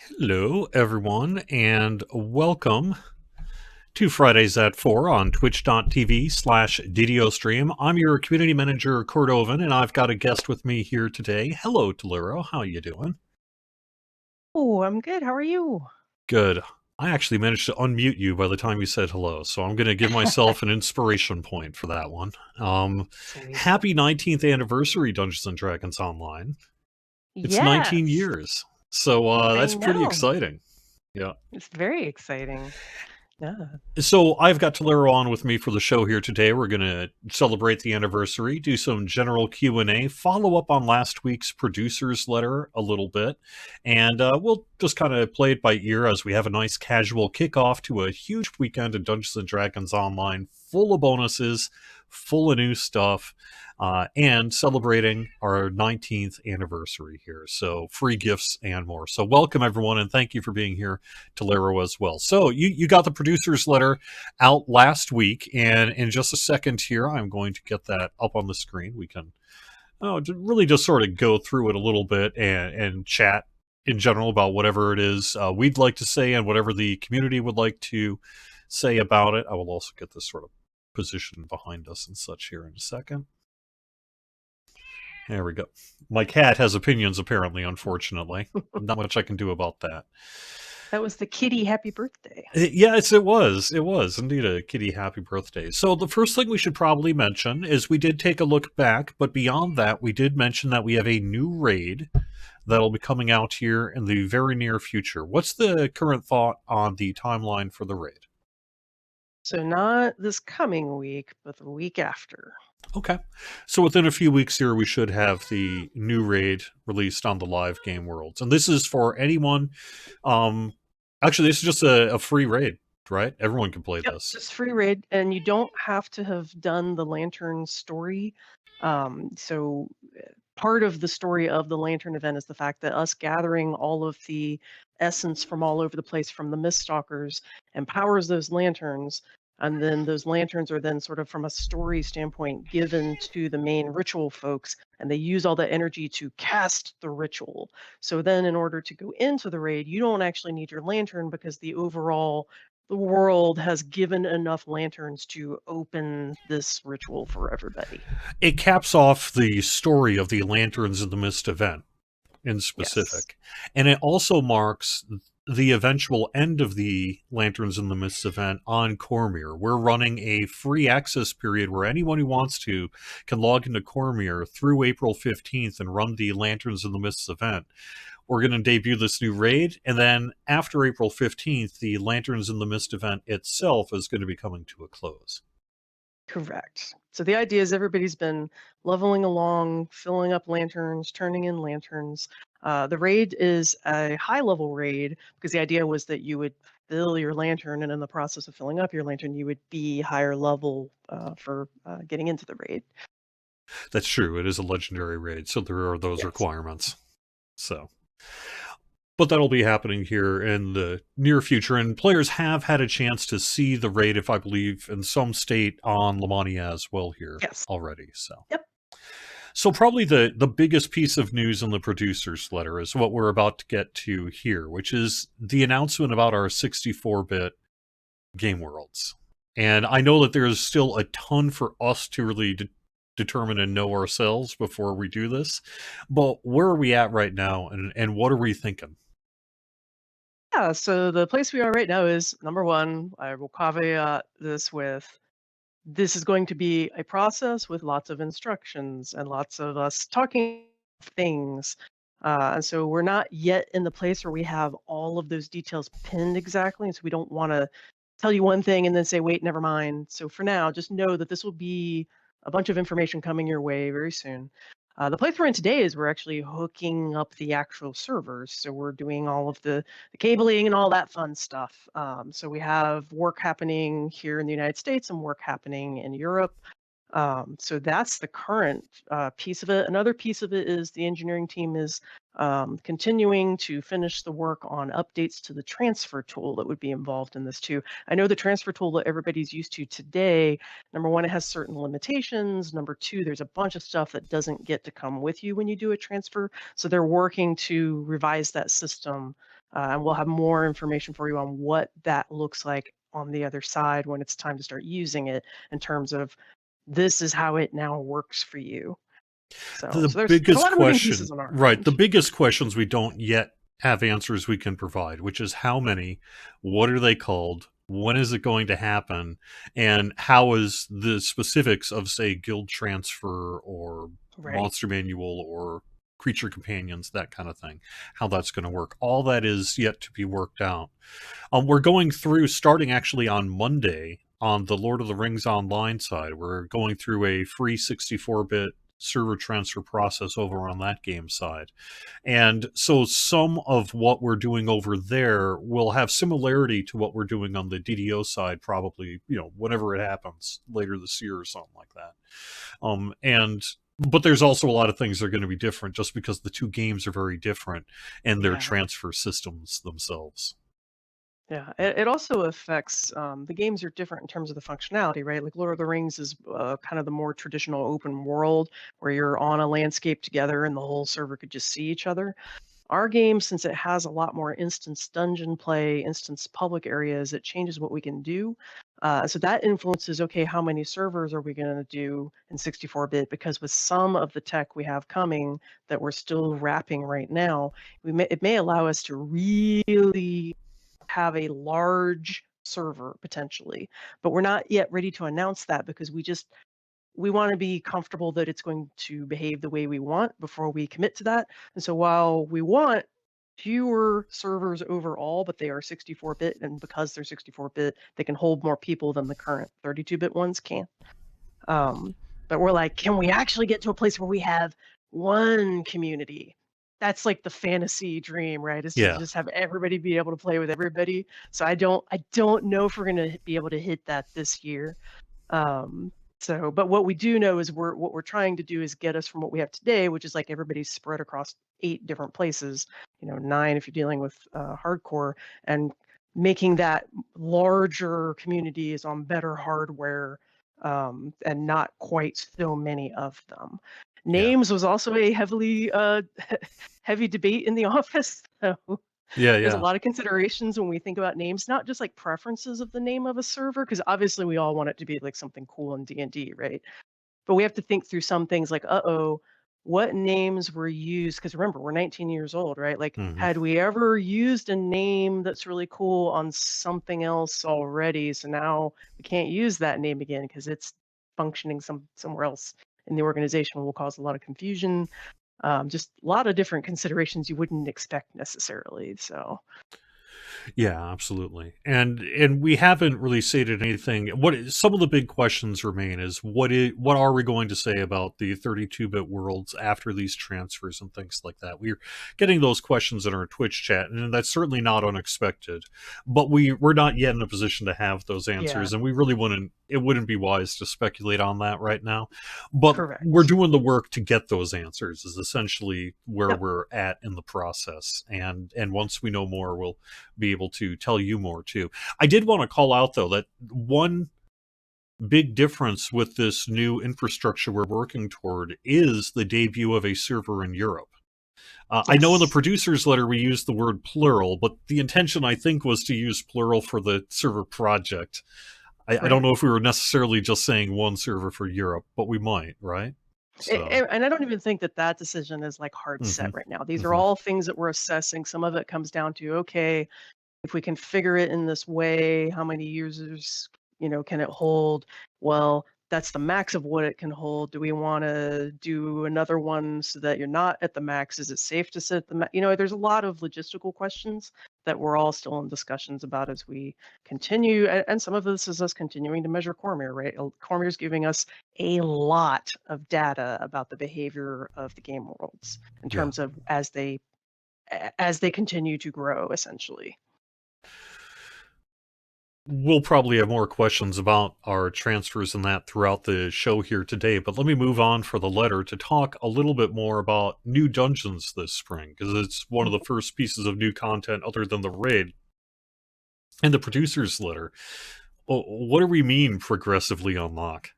Hello, everyone, and welcome to Fridays at 4 on twitch.tv/DDO stream. I'm your Community Manager Cordovan, and I've got a guest with me here today. Hello, Tolero. How you doing? Oh, I'm good. How are you? Good. I actually managed to unmute you by the time you said hello, so I'm going to give myself an inspiration point for that one. Sweet. Happy 19th anniversary, Dungeons & Dragons Online. It's 19 Yes, years, so I that's pretty know. exciting. Yeah. It's very exciting. Yeah. So I've got Tolero on with me for the show here today. We're going to celebrate the anniversary, do some general Q&A, follow up on last week's producer's letter a little bit, and we'll just kind of play it by ear as we have a nice casual kickoff to a huge weekend of Dungeons & Dragons Online, full of bonuses, full of new stuff, and celebrating our 19th anniversary here. So free gifts and more. So welcome, everyone, and thank you for being here, Tolero, as well. So you got the producer's letter out last week, and in just a second here, I'm going to get that up on the screen. We can really just sort of go through it a little bit and chat in general about whatever it is we'd like to say and whatever the community would like to say about it. I will also get this sort of position behind us and such here in a second. There we go. My cat has opinions, apparently, unfortunately. Not much I can do about that. That was the kitty happy birthday. Yes, it was. It was indeed a kitty happy birthday. So the first thing we should probably mention is we did take a look back, but beyond that, we did mention that we have a new raid that'll be coming out here in the very near future. What's the current thought on the timeline for the raid? So not this coming week, but the week after. Okay. So within a few weeks here, we should have the new raid released on the live game worlds. And this is for anyone. Actually, this is just a free raid, right? Everyone can play Yep, this. just free raid, and you don't have to have done the Lantern story. So part of the story of the Lantern event is the fact that us gathering all of the essence from all over the place from the Miststalkers empowers those lanterns, and then those lanterns are then sort of from a story standpoint given to the main ritual folks, and they use all that energy to cast the ritual. So then in order to go into the raid, you don't actually need your lantern because the world has given enough lanterns to open this ritual for everybody. It caps off the story of the Lanterns in the Mist event in Yes. specific. And it also marks the eventual end of the Lanterns in the Mist event on Cormier. We're running a free access period where anyone who wants to can log into Cormier through April 15th and run the Lanterns in the Mist event. We're going to debut this new raid, and then after April 15th, the Lanterns in the Mist event itself is going to be coming to a close. Correct. So the idea is everybody's been leveling along, filling up lanterns, turning in lanterns. The raid is a high level raid because the idea was that you would fill your lantern, and in the process of filling up your lantern, you would be higher level for getting into the raid. That's true. It is a legendary raid, so there are those Yes. requirements. So, but that'll be happening here in the near future, and players have had a chance to see the raid, if I believe, in some state on Lamania as well here Yes. already. So, Yep. so probably the biggest piece of news in the producer's letter is what we're about to get to here, which is the announcement about our 64-bit game worlds. And I know that there's still a ton for us to really determine and know ourselves before we do this. But where are we at right now, and what are we thinking? Yeah, so the place we are right now is number one, I will caveat this with this is going to be a process with lots of instructions and lots of us talking things. And so we're not yet in the place where we have all of those details pinned exactly. And so we don't want to tell you one thing and then say, wait, never mind. So for now, just know that this will be a bunch of information coming your way very soon. The place we're in today is we're actually hooking up the actual servers. So we're doing all of the cabling and all that fun stuff. So we have work happening here in the United States and work happening in Europe. So that's the current piece of it. Another piece of it is the engineering team is continuing to finish the work on updates to the transfer tool that would be involved in this too. I know the transfer tool that everybody's used to today, number one, it has certain limitations. Number two, there's a bunch of stuff that doesn't get to come with you when you do a transfer. So they're working to revise that system and we'll have more information for you on what that looks like on the other side when it's time to start using it in terms of this is how it now works for you. So, The there's a biggest lot of moving question, pieces on our right? end. The biggest questions we don't yet have answers we can provide, which is how many, what are they called, when is it going to happen, and how is the specifics of, say, guild transfer or Right. monster manual or creature companions, that kind of thing, how that's going to work. All that is yet to be worked out. We're going through, starting actually on Monday, on the Lord of the Rings Online side, we're going through a free 64-bit server transfer process over on that game side. And so some of what we're doing over there will have similarity to what we're doing on the DDO side, probably, whenever it happens later this year or something like that. But there's also a lot of things that are going to be different just because the two games are very different and their Yeah. transfer systems themselves. Yeah, it also affects the games are different in terms of the functionality, right? Like Lord of the Rings is kind of the more traditional open world where you're on a landscape together and the whole server could just see each other. Our game, since it has a lot more instance dungeon play, instance public areas, it changes what we can do. So that influences, okay, how many servers are we going to do in 64-bit? Because with some of the tech we have coming that we're still wrapping right now, it may allow us to really have a large server potentially, but we're not yet ready to announce that because we want to be comfortable that it's going to behave the way we want before we commit to that. And so while we want fewer servers overall, but they are 64-bit, and because they're 64-bit, they can hold more people than the current 32-bit ones can. But we're like, can we actually get to a place where we have one community? That's like the fantasy dream, right? Is to Yeah. just have everybody be able to play with everybody. So I don't know if we're gonna be able to hit that this year. Um, but what we do know is what we're trying to do is get us from what we have today, which is like everybody's spread across 8 different places, 9 if you're dealing with hardcore, and making that larger community is on better hardware, and not quite so many of them. Yeah. Names was also a heavily heavy debate in the office. So Yeah. there's a Yeah. lot of considerations when we think about names, not just like preferences of the name of a server, because obviously we all want it to be like something cool in D&D, right? But we have to think through some things like, uh-oh, what names were used? Because remember, we're 19 years old, right? Like, Hmm. had we ever used a name that's really cool on something else already? So now we can't use that name again because it's functioning somewhere else in the organization will cause a lot of confusion. Just a lot of different considerations you wouldn't expect necessarily. So Yeah, absolutely. And we haven't really stated anything. Some of the big questions remain is what are we going to say about the 32-bit worlds after these transfers and things like that. We're getting those questions in our Twitch chat, and that's certainly not unexpected. But we're not yet in a position to have those yeah, answers, and we really wouldn't. It wouldn't be wise to speculate on that right now. But we're correct. doing the work to get those answers. Is essentially where Yep. we're at in the process, and once we know more, we'll be able to tell you more too. I did want to call out though that one big difference with this new infrastructure we're working toward is the debut of a server in Europe. I know in the Yes. producer's letter we used the word plural, but the intention I think was to use plural for the server project. I don't Right. know if we were necessarily just saying one server for Europe, but we might, right? So, And I don't even think that decision is like hard set hmm right now. These are hmm all things that we're assessing. Some of it comes down to, okay, if we configure it in this way, how many users, can it hold? Well, that's the max of what it can hold. Do we want to do another one so that you're not at the max? Is it safe to set the max? There's a lot of logistical questions that we're all still in discussions about as we continue. And some of this is us continuing to measure Cormier, right? Cormier's giving us a lot of data about the behavior of the game worlds in yeah. terms of as they continue to grow, essentially. We'll probably have more questions about our transfers and that throughout the show here today, but let me move on for the letter to talk a little bit more about new dungeons this spring, because it's one of the first pieces of new content other than the raid and the producer's letter. What do we mean progressively unlock?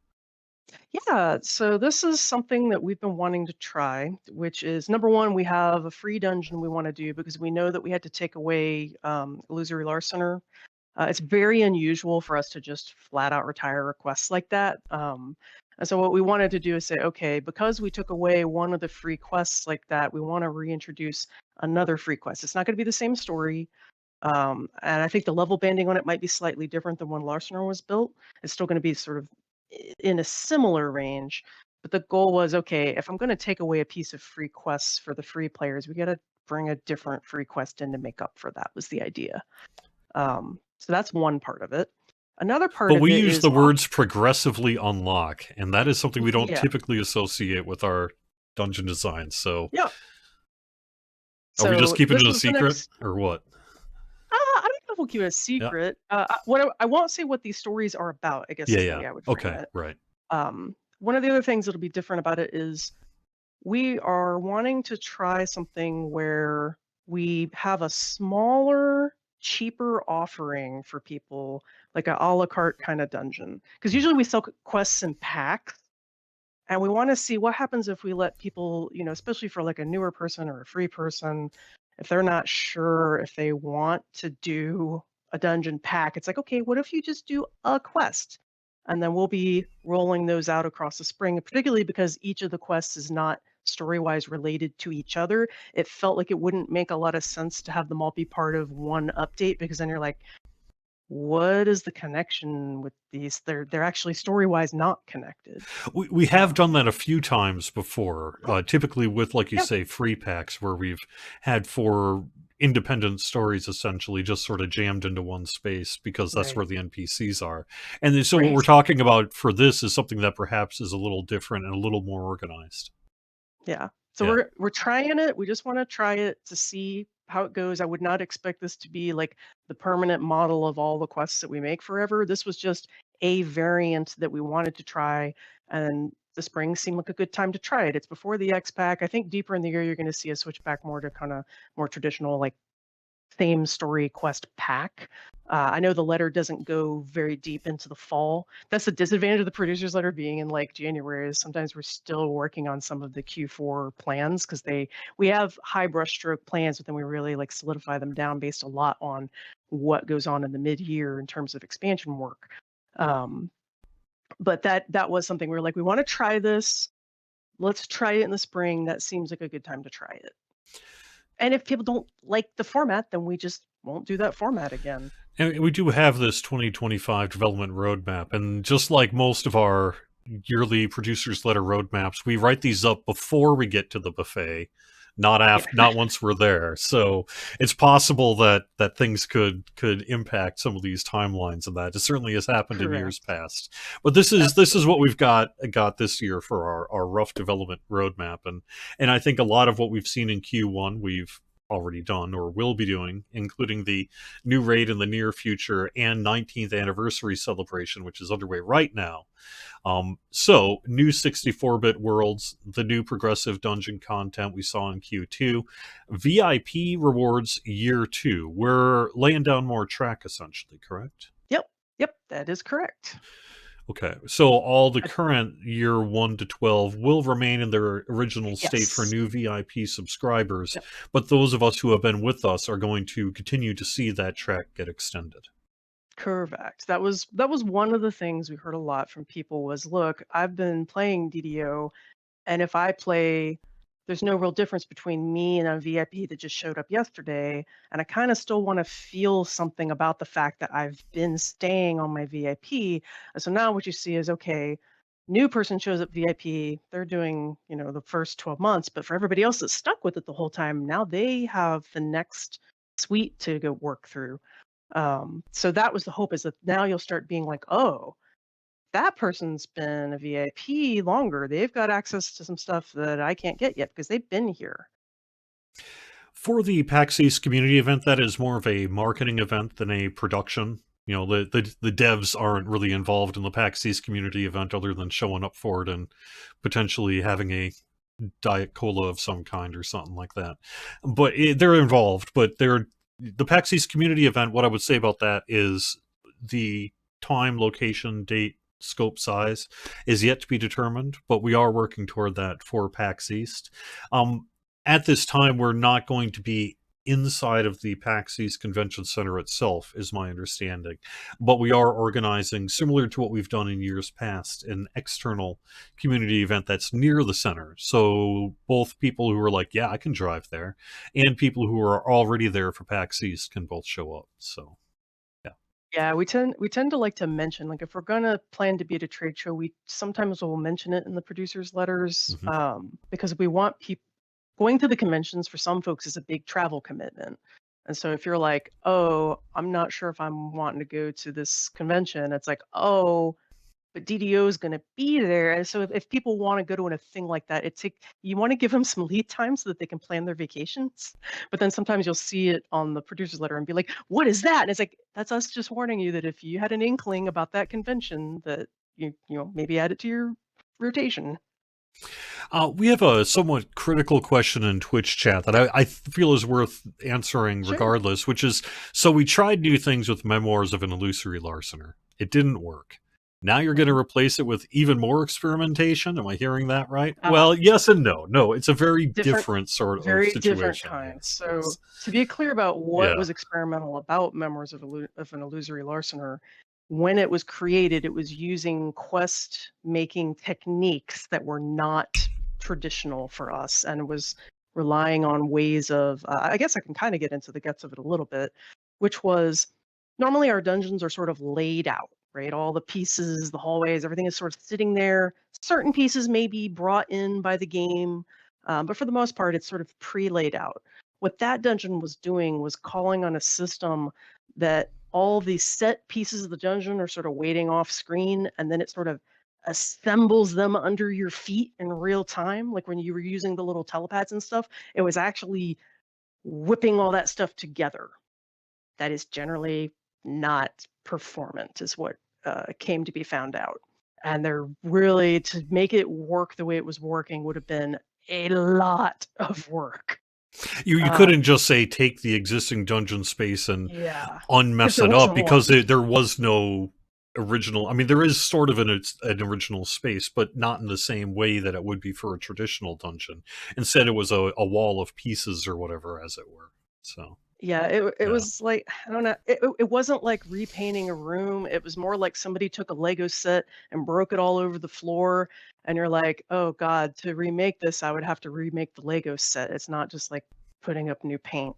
Yeah, so this is something that we've been wanting to try, which is number one, we have a free dungeon we want to do because we know that we had to take away illusory larcener. It's very unusual for us to just flat out retire requests like that. And so what we wanted to do is say, okay, because we took away one of the free quests like that, we want to reintroduce another free quest. It's not going to be the same story. And I think the level banding on it might be slightly different than when Larcener was built. It's still going to be sort of in a similar range. But the goal was, okay, if I'm going to take away a piece of free quests for the free players, we got to bring a different free quest in to make up for that, was the idea. So that's one part of it. Another part But of we it use is, the words progressively unlock, and that is something we don't yeah, typically associate with our dungeon designs. So yeah. are we just So keeping this it a was the secret next. or what? I don't know if we'll keep it a Yeah. secret. I won't say what these stories are about, I guess Yeah, is the yeah. way I would frame Okay, it. right. One of the other things that'll be different about it is we are wanting to try something where we have a smaller, cheaper offering for people, like a la carte kind of dungeon. Because Mm. usually we sell quests in packs, and we want to see what happens if we let people, especially for like a newer person or a free person, if they're not sure if they want to do a dungeon pack. It's like, okay, what if you just do a quest? And then we'll be rolling those out across the spring, particularly because each of the quests is not story-wise related to each other. It felt like it wouldn't make a lot of sense to have them all be part of one update, because then you're like, what is the connection with these? They're actually story-wise not connected. We have Um, done that a few times before, typically with, like you yeah, say, free packs where we've had 4 independent stories essentially just sort of jammed into one space because that's right, where the NPCs are. And then, so what we're right. talking about for this is something that perhaps is a little different and a little more organized. Yeah. So Yeah. we're trying it. We just want to try it to see how it goes. I would not expect this to be like the permanent model of all the quests that we make forever. This was just a variant that we wanted to try, and the spring seemed like a good time to try it. It's before the X pack. I think deeper in the year you're going to see us switch back more to kind of more traditional, like same story quest pack. I know the letter doesn't go very deep into the fall. That's the disadvantage of the producer's letter being in like January, is sometimes we're still working on some of the Q4 plans, because we have high brushstroke plans, but then we really like solidify them down based a lot on what goes on in the mid-year in terms of expansion work. Um, but that was something we were like, we want to try this. Let's try it in the spring. That seems like a good time to try it. And if people don't like the format, then we just won't do that format again. And we do have this 2025 development roadmap, and just like most of our yearly producers letter roadmaps, we write these up before we get to the buffet, not Yeah, not once we're there. So it's possible that things could impact some of these timelines, and that it certainly has happened in years correct. past. But this is what Absolutely. we've got this year for our rough development roadmap, and I think a lot of what we've seen in Q1 we've already done or will be doing, including the new raid in the near future and 19th anniversary celebration, which is underway right now. So, new 64-bit worlds, the new progressive dungeon content we saw in Q2, VIP rewards year 2. We're laying down more track, essentially, correct? Yep, yep, that is correct. Okay, so all the I current year 1 to 12 will remain in their original state for Yes. new VIP subscribers, Yep, but those of us who have been with us are going to continue to see that track get extended. correct. That was one of the things we heard a lot from people was, "Look, I've been playing DDO, and if I play, there's no real difference between me and a VIP that just showed up yesterday, and I kinda still wanna feel something about the fact that I've been staying on my VIP." And so now what you see is, okay, new person shows up VIP, they're doing, the first 12 months, but for everybody else that's stuck with it the whole time, now they have the next suite to go work through. So that was the hope, is that now you'll start being like, "Oh, that person's been a VIP longer. They've got access to some stuff that I can't get yet because they've been here." For the PAX East community event, that is more of a marketing event than a production. The devs aren't really involved in the PAX East community event other than showing up for it and potentially having a diet cola of some kind or something like that. But they're involved. But the PAX East community event. What I would say about that is the time, location, date, scope size is yet to be determined, but we are working toward that for PAX East. At this time, we're not going to be inside of the PAX East Convention Center itself, is my understanding. But we are organizing, similar to what we've done in years past, an external community event that's near the center. So both people who are like, yeah, I can drive there, and people who are already there for PAX East can both show up. So, yeah. Yeah, we tend to like to mention, like, if we're gonna plan to be at a trade show, we sometimes will mention it in the producers' letters, Mhm. because we want people going to the conventions for some folks is a big travel commitment. And so if you're like, oh, I'm not sure if I'm wanting to go to this convention, it's like, oh, but DDO is going to be there. And so if people want to go to a thing like that, you want to give them some lead time so that they can plan their vacations. But then sometimes you'll see it on the producer's letter and be like, what is that? And it's like, that's us just warning you that if you had an inkling about that convention, that maybe add it to your rotation. We have a somewhat critical question in Twitch chat that I feel is worth answering Sure. regardless, which is, so we tried new things with Memoirs of an Illusory Larcener. It didn't work. Now you're going to replace it with even more experimentation? Am I hearing that right? Uh, Well, yes and no. No, it's a very Different, different sort of very different situation. kinds. Yes, So yes. to be clear about what Yeah, was experimental about Memoirs of an Illusory Larcener, when it was created, it was using quest making techniques that were not traditional for us, and it was relying on ways of. I guess I can kind of get into the guts of it a little bit, which was normally our dungeons are sort of laid out, right? All the pieces, the hallways, everything is sort of sitting there. Certain pieces may be brought in by the game, but for the most part, it's sort of pre-laid out. What that dungeon was doing was calling on a system that all the set pieces of the dungeon are sort of waiting off screen, and then it sort of assembles them under your feet in real time. Like when you were using the little telepads and stuff, it was actually whipping all that stuff together. That is generally not performant, is what came to be found out. And they're really, to make it work the way it was working, would have been a lot of work. you couldn't Um, just say take the existing dungeon space and yeah, because unmess there it up wasn't because one. there was no original. I mean, there is sort of an original space, but not in the same way that it would be for a traditional dungeon. Instead, it was a wall of pieces or whatever, as it were. So, Yeah, it yeah. was like, I don't know. It wasn't like repainting a room. It was more like somebody took a Lego set and broke it all over the floor. And you're like, oh God, to remake this, I would have to remake the Lego set. It's not just like putting up new paint.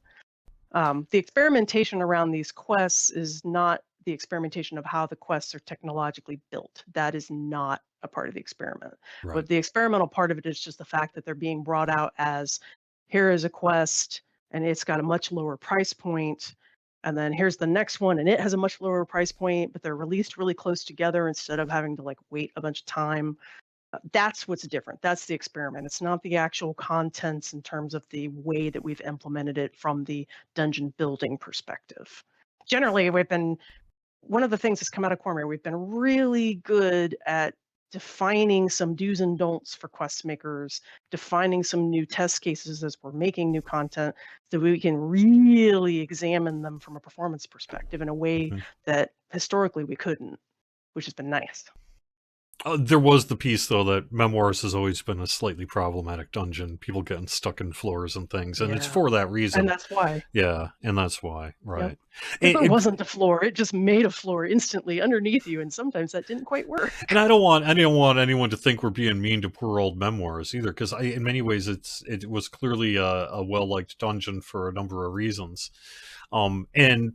The experimentation around these quests is not the experimentation of how the quests are technologically built. That is not a part of the experiment. Right. But the experimental part of it is just the fact that they're being brought out as, here is a quest and it's got a much lower price point. And then here's the next one and it has a much lower price point, but they're released really close together instead of having to like wait a bunch of time. That's what's different. That's the experiment. It's not the actual contents in terms of the way that we've implemented it from the dungeon building perspective. Generally, we've been, one of the things that's come out of Cormier, we've been really good at defining some do's and don'ts for quest makers, defining some new test cases as we're making new content, so we can really examine them from a performance perspective in a way Mhm. that historically we couldn't, which has been nice. There was the piece though that Memoirs has always been a slightly problematic dungeon. People getting stuck in floors and things, and it's Yeah. for that And reason. that's why. Yeah, and that's why. Yep. Right. Because there And, wasn't a floor, it just made a floor instantly underneath you, and sometimes that didn't quite and work. I don't want anyone to think we're being mean to poor old Memoirs either, because in many ways it was clearly a well liked dungeon for a number of reasons. And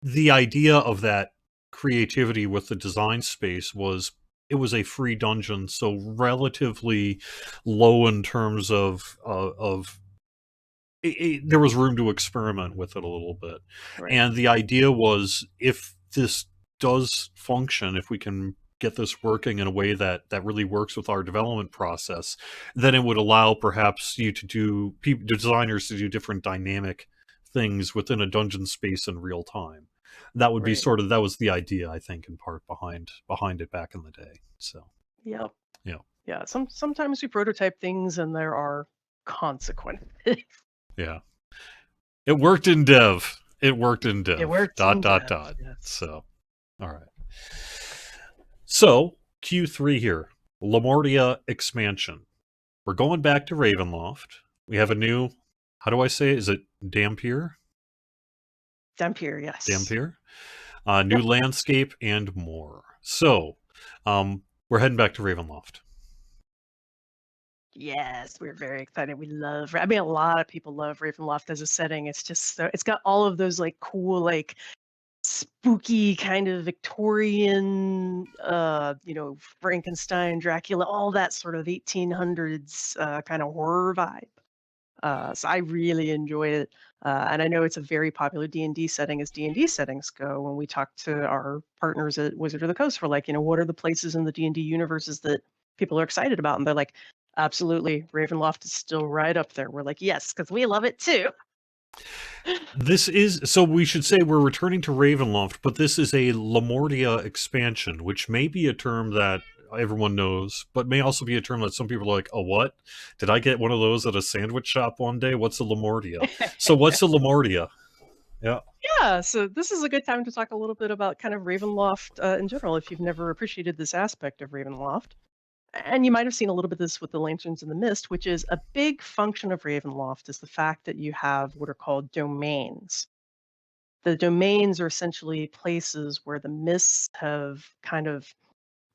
the idea of that creativity with the design space was, it was a free dungeon, so relatively low in terms of there was room to experiment with it a little bit. Right, And the idea was, if this does function, if we can get this working in a way that really works with our development process, then it would allow perhaps you to do designers to do different dynamic things within a dungeon space in real time. That would be right. sort of, that was the idea, I think, in part behind it back in the day. So, Yep. yeah. Yeah, sometimes we prototype things and there are consequences. Yeah. It worked in dev. It worked in It dev. works Dot in dot dev, dot. yes. So, all right. So, Q3 here, Lamortia expansion. We're going back to Ravenloft. We have a new, how do I say it? Is it Dampier? Dampier, yes. Dampier? New Yep. landscape and more. So, we're heading back to Ravenloft. Yes, we're very excited. We love. I mean, a lot of people love Ravenloft as a setting. It's just so it's got all of those like cool, like spooky kind of Victorian, Frankenstein, Dracula, all that sort of 1800s kind of horror vibe. So I really enjoy it, and I know it's a very popular D&D setting as D&D settings go. When we talk to our partners at Wizard of the Coast, we're like, what are the places in the D&D universes that people are excited about? And they're like, absolutely, Ravenloft is still right up there. We're like, yes, because we love it too. This is, so we should say we're returning to Ravenloft, but this is a Lamortia expansion, which may be a term that everyone knows, but may also be a term that some people are like, oh, what? Did I get one of those at a sandwich shop one day? What's a Lamortia? So what's a Lamortia? Yeah. Yeah, so this is a good time to talk a little bit about kind of Ravenloft in general, if you've never appreciated this aspect of Ravenloft. And you might have seen a little bit of this with the Lanterns in the Mist, which is a big function of Ravenloft is the fact that you have what are called domains. The domains are essentially places where the mists have kind of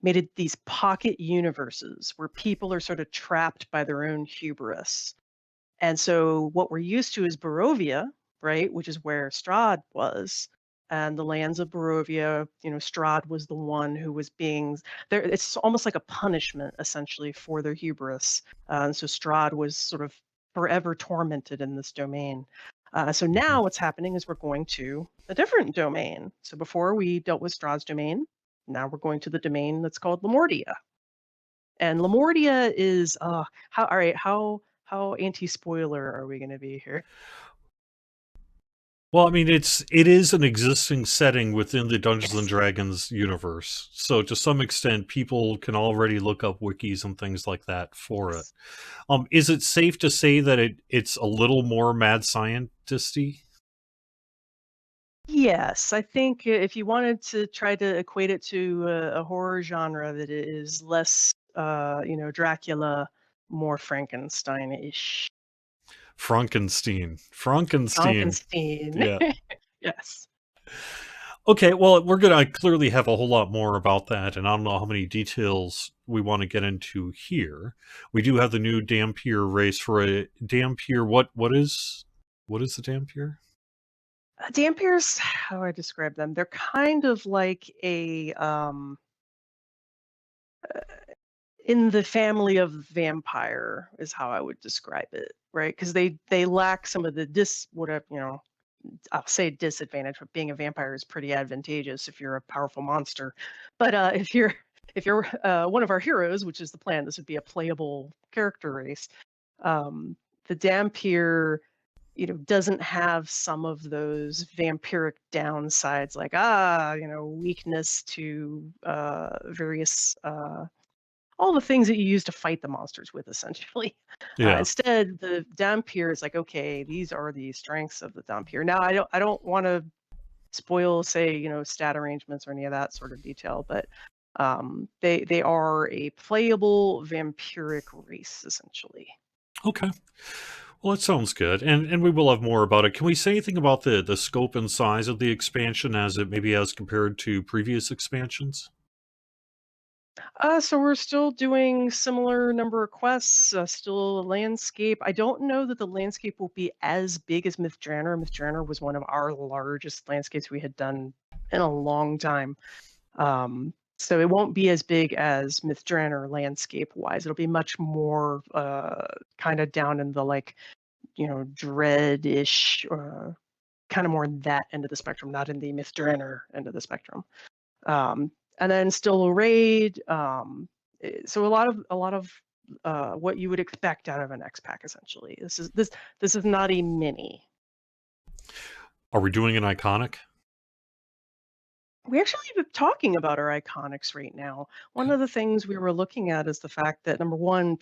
made it these pocket universes where people are sort of trapped by their own hubris. And so what we're used to is Barovia, right, which is where Strahd was. And the lands of Barovia, Strahd was the one who was being there. It's almost like a punishment, essentially, for their hubris. And so Strahd was sort of forever tormented in this domain. So Mhm. now what's happening is we're going to a different domain. So before we dealt with Strahd's domain, now we're going to the domain that's called Lamortia. And Lamortia is how all right, how anti-spoiler are we gonna be here? Well, I mean, it is an existing setting within the Dungeons and Yes. Dragons universe, so to some extent, people can already look up wikis and things like that for it. Yes. Is it safe to say that it's a little more mad scientisty? Yes, I think if you wanted to try to equate it to a horror genre, that it is less, Dracula, more Frankenstein-ish. Frankenstein. Frankenstein. Frankenstein. Yeah. Yes. Okay, well, we're gonna clearly have a whole lot more about that, and I don't know how many details we want to get into here. We do have the new Dampier race for a Dampier. What is the Dampier? Dampiers, how do I describe them? They're kind of like a in the family of vampire is how I would describe it, right? Because they lack some of the whatever, I'll say disadvantage, but being a vampire is pretty advantageous if you're a powerful monster. But if you're one of our heroes, which is the plan, this would be a playable character race. The Dampier, doesn't have some of those vampiric downsides like weakness to various all the things that you use to fight the monsters with, essentially. Yeah. Instead, the Dampier is like, okay, these are the strengths of the Dampier. Now, I don't want to spoil, say, stat arrangements or any of that sort of detail, but they are a playable vampiric race, essentially. Okay. Well, that sounds good, and we will have more about it. Can we say anything about the scope and size of the expansion as it maybe as compared to previous expansions? So we're still doing similar number of quests, still a landscape. I don't know that the landscape will be as big as Mythdraenor. Mythdraenor was one of our largest landscapes we had done in a long time. So it won't be as big as Mythdraenor landscape wise. It'll be much more kind of down in the like, dread-ish, kind of more in that end of the spectrum, not in the Mythdraenor end of the spectrum. And then still a raid. So a lot of what you would expect out of an X pack essentially. This is not a mini. Are we doing an iconic? We actually been talking about our iconics right now. One Okay. of the things we were looking at is the fact that number one,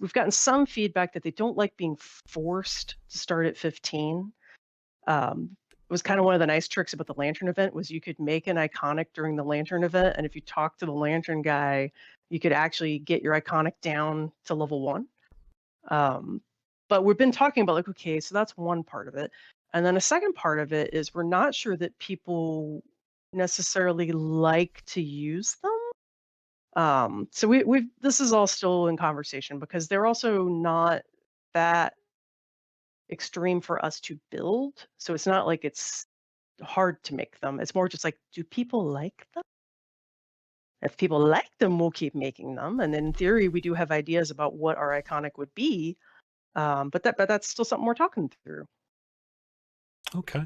we've gotten some feedback that they don't like being forced to start at 15. Um, was kind of one of the nice tricks about the lantern event was you could make an iconic during the lantern event, and if you talk to the lantern guy, you could actually get your iconic down to level 1. Um, but we've been talking about like, okay, so that's one part of it. And then a second part of it is we're not sure that people necessarily like to use them. So we've this is all still in conversation because they're also not that extreme for us to build. So it's not like it's hard to make them. It's more just like, do people like them? If people like them, we'll keep making them. And in theory, we do have ideas about what our iconic would be. But that's still something we're talking through. Okay.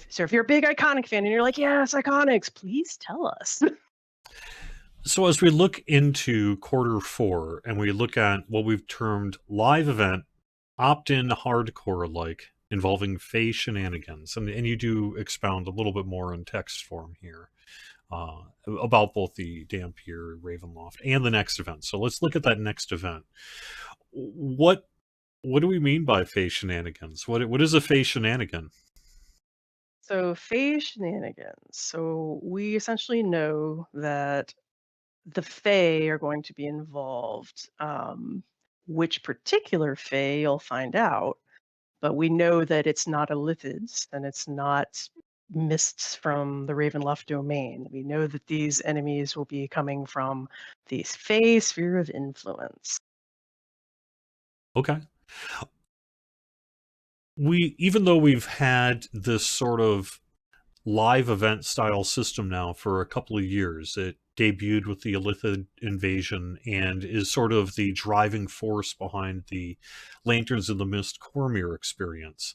So if you're a big iconic fan and you're like, yes, iconics, please tell us. So as we look into quarter 4 and we look at what we've termed live event, opt-in hardcore like involving Fey shenanigans, and you do expound a little bit more in text form here about both the Dampier, Ravenloft, and the next event. So let's look at that next event. What do we mean by Fey shenanigans? What is a Fey shenanigan? So Fae shenanigans. So we essentially know that the Fae are going to be involved. Which particular Fae you'll find out, but we know that it's not Illithids and it's not mists from the Ravenloft domain. We know that these enemies will be coming from the Fae sphere of influence. Okay. Even though we've had this sort of live event style system now for a couple of years, it debuted with the Illithid invasion and is sort of the driving force behind the Lanterns in the Mist Cormyr experience.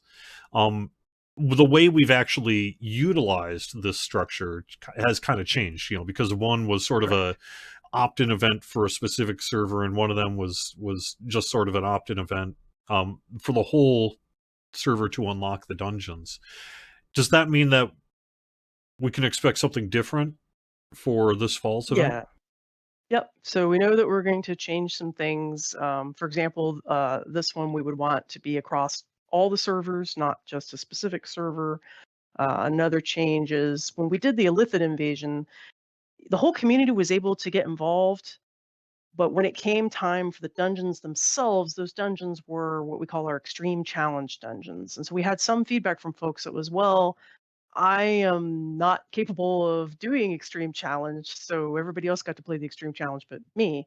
The way we've actually utilized this structure has kind of changed, because one was sort of a opt-in event for a specific server, and one of them was just sort of an opt-in event for the whole server to unlock the dungeons. Does that mean that we can expect something different for this fall's event? Yeah. Yep. So we know that we're going to change some things. For example, this one we would want to be across all the servers, not just a specific server. Another change is when we did the Illithid invasion, the whole community was able to get involved. But when it came time for the dungeons themselves, those dungeons were what we call our extreme challenge dungeons. And so we had some feedback from folks that was, well, I am not capable of doing extreme challenge, so everybody else got to play the extreme challenge but me.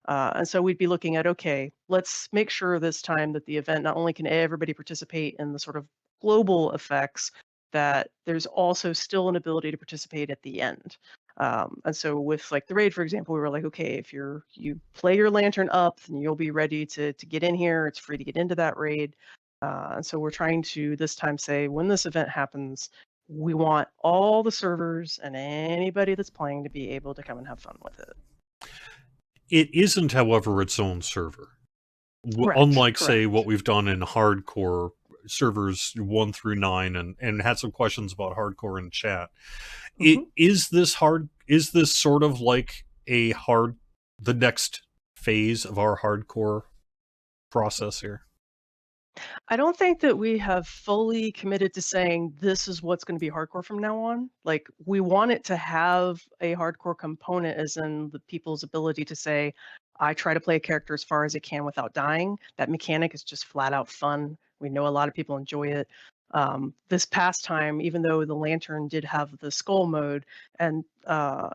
And so we'd be looking at, okay, let's make sure this time that the event not only can everybody participate in the sort of global effects, that there's also still an ability to participate at the end. And so with like the raid, for example, we were like, okay, if you play your lantern up, then you'll be ready to get in here. It's free to get into that raid. And so we're trying to this time say, when this event happens, we want all the servers and anybody that's playing to be able to come and have fun with it. It isn't, however, its own server. Unlike, say, what we've done in hardcore servers 1 through 9, and had some questions about hardcore in chat. Is this sort of like the next phase of our hardcore process here? I don't think that we have fully committed to saying this is what's going to be hardcore from now on. Like, we want it to have a hardcore component, as in the people's ability to say, I try to play a character as far as it can without dying. That mechanic is just flat out fun. We know a lot of people enjoy it. This past time, even though the Lantern did have the skull mode, and the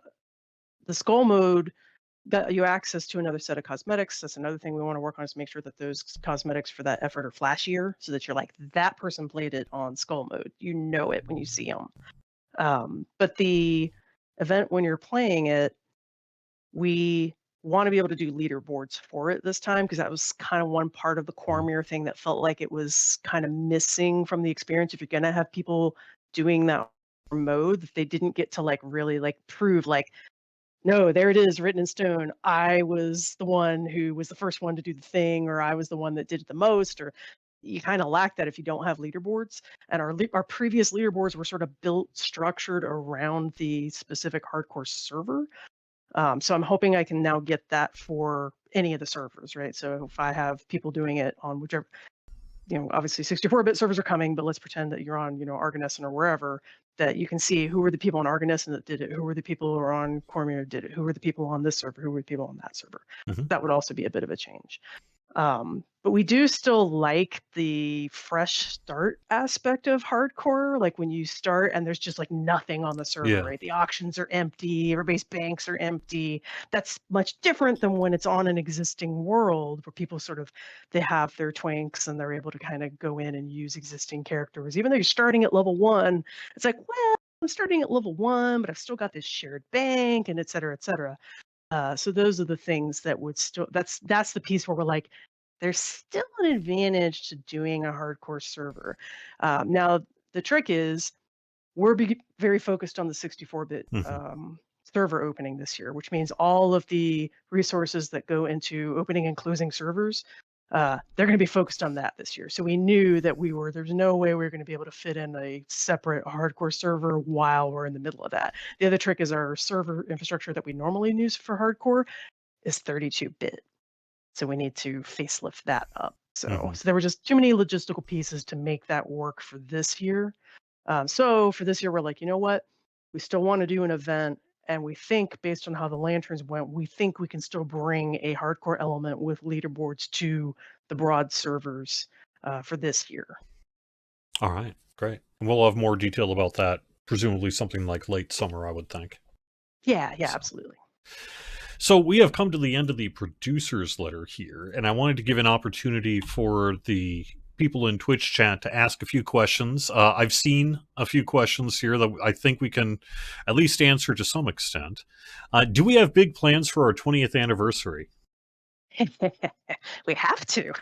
skull mode got you access to another set of cosmetics. That's another thing we want to work on, is make sure that those cosmetics for that effort are flashier, so that you're like, that person played it on skull mode. You know it when you see them. But the event, when you're playing it, we want to be able to do leaderboards for it this time, because that was kind of one part of the Cormyr thing that felt like it was kind of missing from the experience. If you're going to have people doing that mode, that they didn't get to like really like prove like, no, there it is written in stone, I was the one who was the first one to do the thing, or I was the one that did it the most, or you kind of lack that if you don't have leaderboards. And our previous leaderboards were sort of structured around the specific hardcore server. So I'm hoping I can now get that for any of the servers, right? So if I have people doing it on whichever, obviously 64-bit servers are coming, but let's pretend that you're on, Argonessen or wherever, that you can see who were the people on Argonessen that did it, who were the people who are on Cormier that did it, who were the people on this server, who were the people on that server. Mm-hmm. That would also be a bit of a change. But we do still like the fresh start aspect of hardcore, like when you start and there's just like nothing on the server, right? The auctions are empty, everybody's banks are empty. That's much different than when it's on an existing world where people they have their twinks and they're able to kind of go in and use existing characters. Even though you're starting at level 1, it's like, well, I'm starting at level 1, but I've still got this shared bank and et cetera, et cetera. So those are the things that would still, that's the piece where we're like, there's still an advantage to doing a hardcore server. Now, the trick is we're very focused on the 64-bit server opening this year, which means all of the resources that go into opening and closing servers, they're going to be focused on that this year. So we knew that there's no way we were going to be able to fit in a separate hardcore server while we're in the middle of that. The other trick is our server infrastructure that we normally use for hardcore is 32-bit. So we need to facelift that up. So there were just too many logistical pieces to make that work for this year. So for this year, we're like, you know what? We still want to do an event. And we think, based on how the lanterns went, we think we can still bring a hardcore element with leaderboards to the broad servers for this year. All right, great. And we'll have more detail about that, presumably something like late summer, I would think. Yeah, absolutely. So we have come to the end of the producer's letter here, and I wanted to give an opportunity for the people in Twitch chat to ask a few questions. I've seen a few questions here that I think we can at least answer to some extent. Do we have big plans for our 20th anniversary? We have to.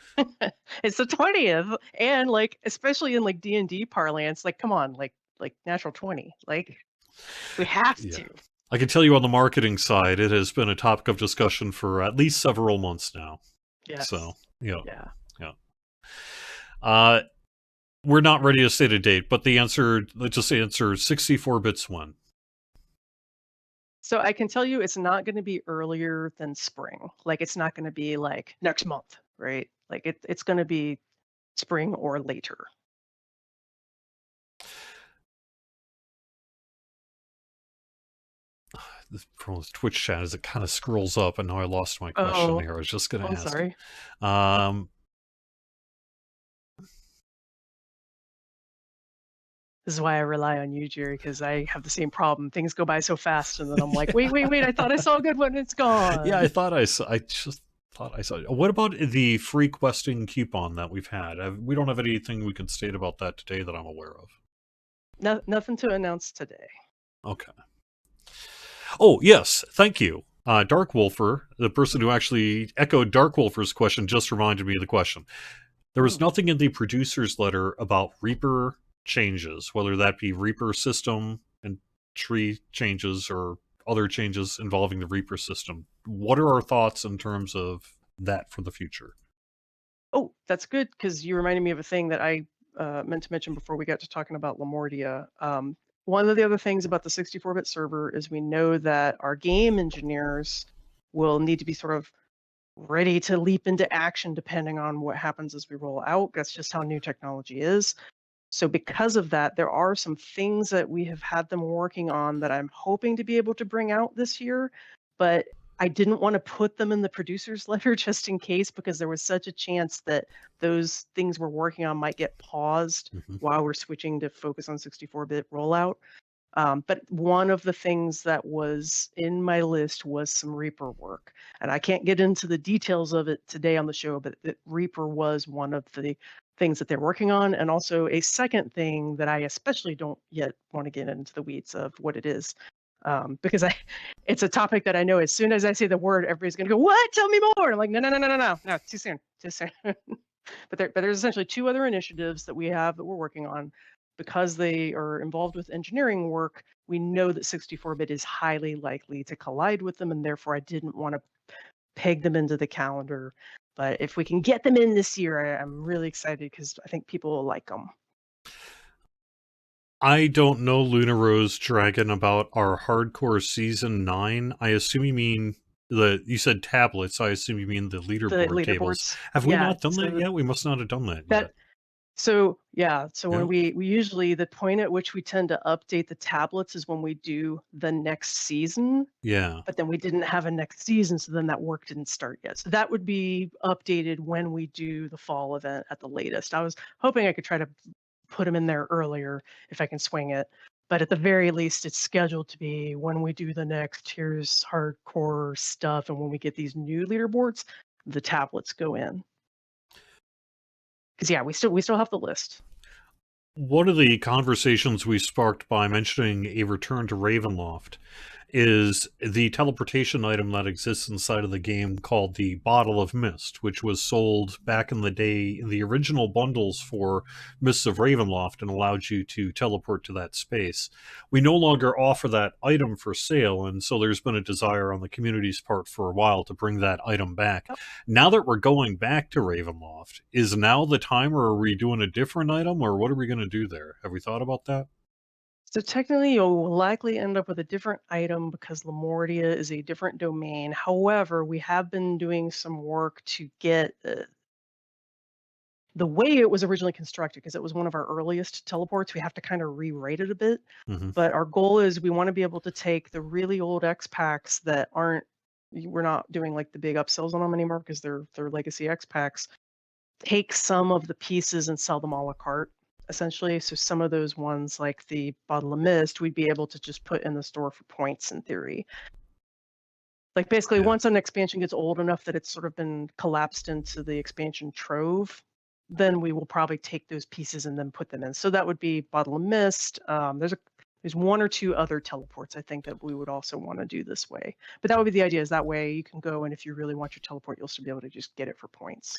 It's the 20th, and especially in D&D parlance, come on, like natural 20, we have to. I can tell you on the marketing side, it has been a topic of discussion for at least several months now. Yes. So, yeah. We're not ready to state a date, but let's just answer 64 bits when. So I can tell you it's not going to be earlier than spring. It's not going to be next month, right? It's going to be spring or later. From this Twitch chat as it kind of scrolls up, and now I lost my question here. I was just going to ask. Sorry. This is why I rely on you, Jerry, because I have the same problem. Things go by so fast, and then I'm like, wait, I thought I saw a good one, it's gone. Yeah, I just thought I saw. What about the free questing coupon that we've had? We don't have anything we can state about that today that I'm aware of. Nothing to announce today. Okay. Oh, yes, thank you. Dark Wolfer, the person who actually echoed Dark Wolfer's question, just reminded me of the question. There was nothing in the producer's letter about Reaper changes, whether that be Reaper system and tree changes or other changes involving the Reaper system. What are our thoughts in terms of that for the future? Oh, that's good, because you reminded me of a thing that I meant to mention before we got to talking about Lamordia. One of the other things about the 64-bit server is we know that our game engineers will need to be sort of ready to leap into action depending on what happens as we roll out. That's just how new technology is. So because of that, there are some things that we have had them working on that I'm hoping to be able to bring out this year, but I didn't want to put them in the producer's letter just in case, because there was such a chance that those things we're working on might get paused while we're switching to focus on 64-bit rollout. But one of the things that was in my list was some Reaper work. And I can't get into the details of it today on the show, but Reaper was one of the things that they're working on. And also a second thing that I especially don't yet want to get into the weeds of what it is. Because it's a topic that I know as soon as I say the word, everybody's going to go, what? Tell me more. And I'm like, no, too soon. But there's essentially 2 other initiatives that we have that we're working on. Because they are involved with engineering work, we know that 64-bit is highly likely to collide with them, and therefore I didn't want to peg them into the calendar. But if we can get them in this year, I'm really excited because I think people will like them. I don't know, Luna Rose Dragon, about our hardcore season 9. I assume you mean you said tablets. I assume you mean the leaderboard tables. Have we not done that yet? We must not have done that yet. So, yeah, so when Yeah. we usually the point at which we tend to update the tablets is when we do the next season, Yeah. but then we didn't have a next season, so then that work didn't start yet. So that would be updated when we do the fall event at the latest. I was hoping I could try to put them in there earlier if I can swing it, but at the very least, it's scheduled to be when we do the next here's hardcore stuff, and when we get these new leaderboards, the tablets go in. Because yeah, we still have the list. One of the conversations we sparked by mentioning a return to Ravenloft is the teleportation item that exists inside of the game called the Bottle of Mist, which was sold back in the day in the original bundles for Mists of Ravenloft and allowed you to teleport to that space. We no longer offer that item for sale, and so there's been a desire on the community's part for a while to bring that item back. Now that we're going back to Ravenloft, is now the time, or are we doing a different item, or what are we going to do there? Have we thought about that? So technically, you'll likely end up with a different item because Lemordia is a different domain. However, we have been doing some work to get the way it was originally constructed, because it was one of our earliest teleports. We have to kind of rewrite it a bit. Hmm. But our goal is we want to be able to take the really old X packs that aren't, we're not doing like the big upsells on them anymore because they're legacy X packs. Take some of the pieces and sell them a la carte, essentially. So some of those ones, like the bottle of mist, we'd be able to just put in the store for points in theory. Like basically, Yeah. once an expansion gets old enough that it's sort of been collapsed into the expansion trove, then we will probably take those pieces and then put them in. So that would be bottle of mist. There's one or two other teleports I think that we would also want to do this way. But that would be the idea. Is that way you can go, and if you really want your teleport, you'll still be able to just get it for points.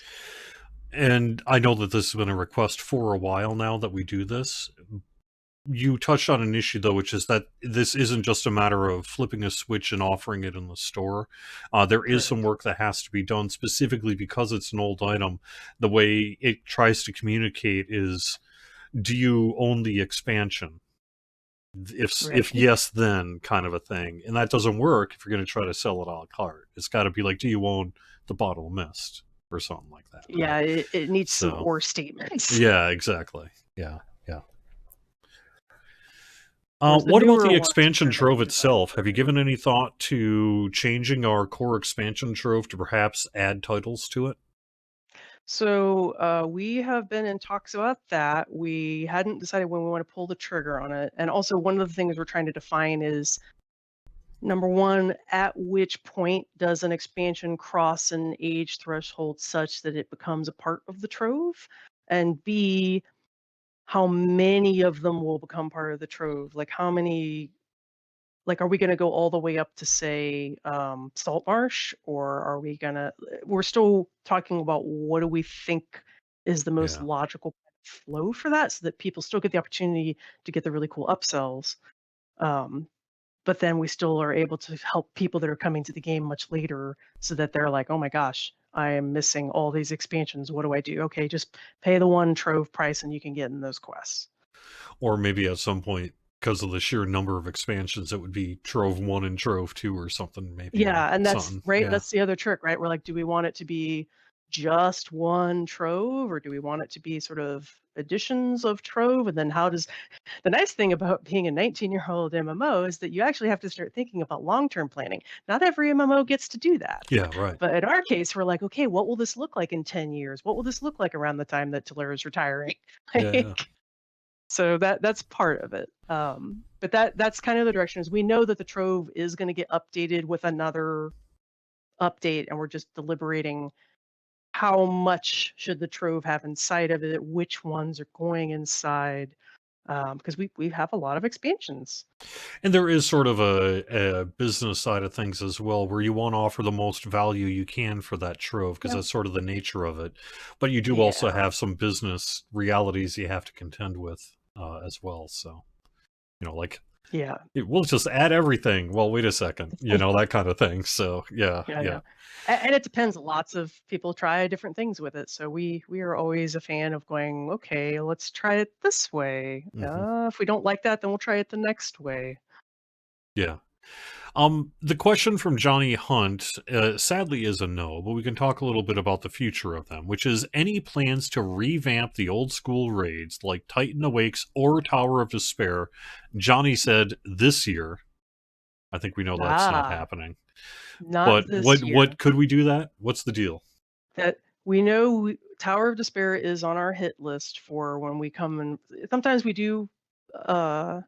And I know that this has been a request for a while now that we do this. You touched on an issue, though, which is that this isn't just a matter of flipping a switch and offering it in the store. There is some Correct. work that has to be done, specifically because it's an old item. The way it tries to communicate is, do you own the expansion? If Right. yes, then kind of a thing. And that doesn't work if you're going to try to sell it a la carte. It's got to be like, do you own the bottle of mist or something like that, right? Yeah, it needs some So, or statements. yeah, exactly. Yeah, yeah. Whereas the What about newer the ones expansion kind of trove do that itself? Have you already. given any thought to changing our core expansion trove to perhaps add titles to it? So we have been in talks about that. We hadn't decided when we want to pull the trigger on it. And also, one of the things we're trying to define is number one, at which point does an expansion cross an age threshold such that it becomes a part of the trove? And B, how many of them will become part of the trove? Like, how many, like, are we gonna go all the way up to, say, Salt Marsh, or are we gonna we're still talking about what do we think is the most Yeah. logical flow for that so that people still get the opportunity to get the really cool upsells, um, but then we still are able to help people that are coming to the game much later so that they're like, "Oh my gosh, I am missing all these expansions. What do I do?" Okay, just pay the one trove price and you can get in those quests. Or maybe at some point, because of the sheer number of expansions, it would be Trove 1 and Trove 2 or something, maybe, or Yeah, and that's something. right, Yeah. that's the other trick, right? We're like, do we want it to be just one trove, or do we want it to be sort of additions of trove? And then how does the nice thing about being a 19-year-old MMO is that you actually have to start thinking about long-term planning. Not every MMO gets to do that. Yeah, right. But in our case, we're like, okay, what will this look like in 10 years? What will this look like around the time that Tolero is retiring? Yeah, yeah. Like, so that's part of it. But that's kind of the direction is we know that the trove is going to get updated with another update, and we're just deliberating how much should the trove have inside of it, which ones are going inside, because we have a lot of expansions. And there is sort of a business side of things as well, where you want to offer the most value you can for that trove, because Yeah. that's sort of the nature of it. But you do also Yeah. have some business realities you have to contend with as well. So, like, Yeah. we'll just add everything. Well, wait a second, that kind of thing. So, yeah, Yeah, yeah. yeah. And it depends. Lots of people try different things with it. So we are always a fan of going, okay, let's try it this way. Hmm. If we don't like that, then we'll try it the next way. Yeah. The question from Johnny Hunt sadly is a no, but we can talk a little bit about the future of them, which is any plans to revamp the old school raids like Titan Awakes or Tower of Despair. Johnny said this year. I think we know that's not Ah, happening. not But this year. what could we do that? What's the deal? That we know Tower of Despair is on our hit list for when we come and sometimes we do uh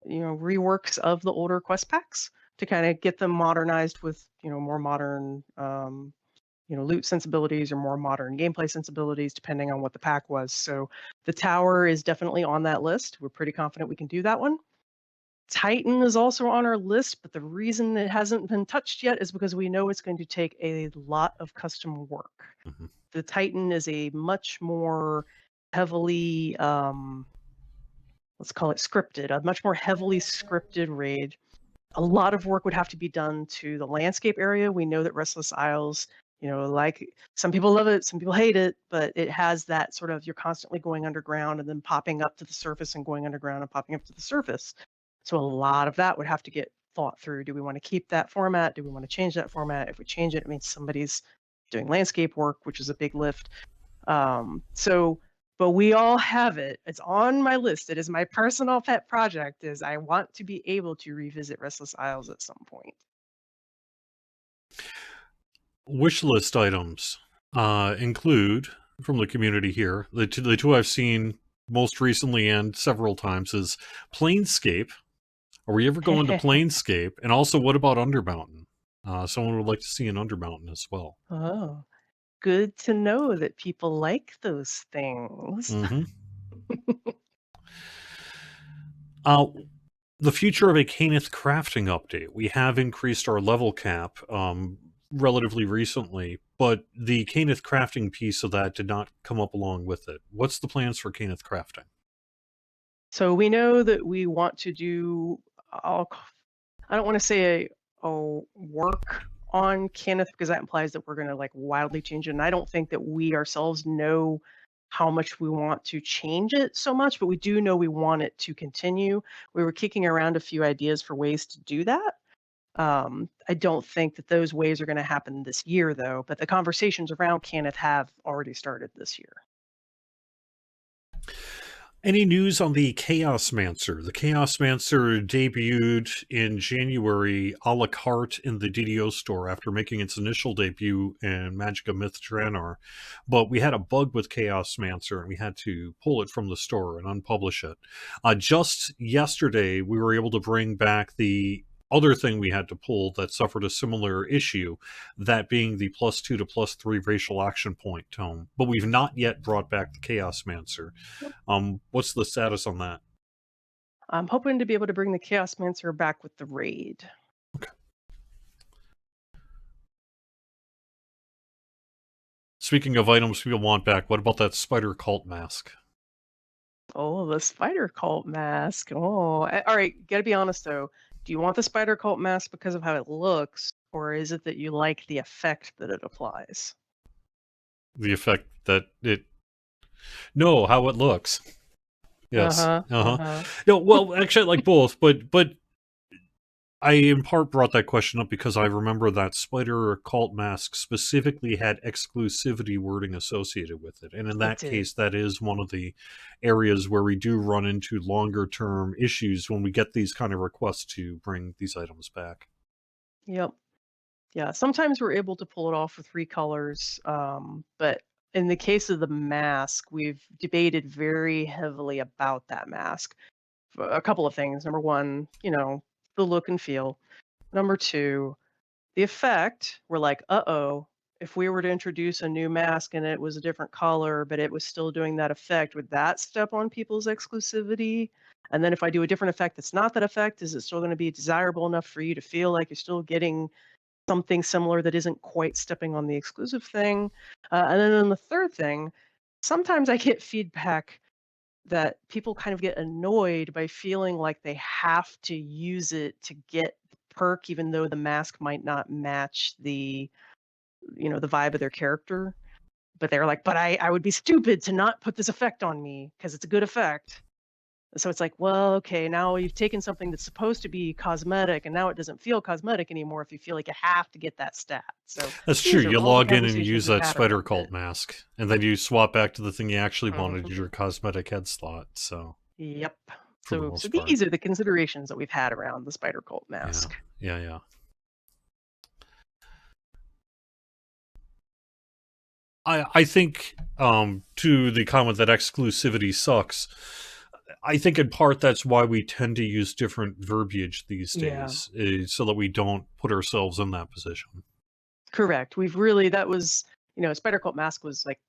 reworks of the older quest packs to kind of get them modernized with, more modern loot sensibilities or more modern gameplay sensibilities depending on what the pack was. So the tower is definitely on that list. We're pretty confident we can do that one. Titan is also on our list, but the reason it hasn't been touched yet is because we know it's going to take a lot of custom work. Mhm. The Titan is a much more heavily, let's call it scripted, a much more heavily scripted raid. A lot of work would have to be done to the landscape area. We know that Restless Isles, like some people love it, some people hate it, but it has that sort of you're constantly going underground and then popping up to the surface and going underground and popping up to the surface. So a lot of that would have to get thought through. Do we want to keep that format? Do we want to change that format? If we change it, it means somebody's doing landscape work, which is a big lift. So, but we all have it. It's on my list. It is my personal pet project. Is I want to be able to revisit Restless Isles at some point. Wish list items include from the community here. The two I've seen most recently and several times is Planescape. Are we ever going to Planescape? And also, what about Undermountain? Someone would like to see an Undermountain as well. Oh, good to know that people like those things. Mm-hmm. Uh, the future of a Caneth crafting update. We have increased our level cap relatively recently, but the Caneth crafting piece of that did not come up along with it. What's the plans for Caneth crafting? So we know that we want to do. I don't want to say a work on Kenneth because that implies that we're going to like wildly change it. And I don't think that we ourselves know how much we want to change it so much, but we do know we want it to continue. We were kicking around a few ideas for ways to do that. I don't think that those ways are going to happen this year, though. But the conversations around Kenneth have already started this year. Any news on the Chaos Mancer? The Chaos Mancer debuted in January a la carte in the DDO store after making its initial debut in Magicka Myth Draenor. But we had a bug with Chaos Mancer and we had to pull it from the store and unpublish it. Just yesterday, we were able to bring back the other thing we had to pull that suffered a similar issue, that being the +2 to +3 racial action point tome. But we've not yet brought back the Chaos Mancer. What's the status on that? I'm hoping to be able to bring the Chaos Mancer back with the raid. Okay. Speaking of items people want back, what about that spider cult mask? Oh, the spider cult mask. Oh, all right. Gotta be honest though. Do you want the spider cult mask because of how it looks, or is it that you like the effect that it applies? The effect that it. No, how it looks. Yes. Uh-huh. Uh huh. Uh-huh. No, well, actually, I like both, but I in part brought that question up because I remember that spider cult mask specifically had exclusivity wording associated with it. And in It that did. case, that is one of the areas where we do run into longer term issues when we get these kind of requests to bring these items back. Yep. Yeah. Sometimes we're able to pull it off with 3 colors. But in the case of the mask, we've debated very heavily about that mask. A couple of things. Number one, the look and feel. Number two, the effect, we're like, uh-oh, if we were to introduce a new mask and it was a different color, but it was still doing that effect, would that step on people's exclusivity? And then if I do a different effect that's not that effect, is it still going to be desirable enough for you to feel like you're still getting something similar that isn't quite stepping on the exclusive thing? And then the third thing, sometimes I get feedback that people kind of get annoyed by feeling like they have to use it to get the perk, even though the mask might not match the vibe of their character. But they're like, but I would be stupid to not put this effect on me because it's a good effect. So it's like, well, okay, now you've taken something that's supposed to be cosmetic, and now it doesn't feel cosmetic anymore if you feel like you have to get that stat. So That's true. these are You all the log in and you conversations use we've that had spider around cult it. mask, and then you swap back to the thing you actually wanted, Mhm. your cosmetic head slot. So, Yep. for the So most part, these are the considerations that we've had around the spider cult yeah, mask. yeah, yeah. I think to the comment that exclusivity sucks, I think in part that's why we tend to use different verbiage these Yeah. days, so that we don't put ourselves in that position. Correct. We've really that was, Spider Cult Mask was like,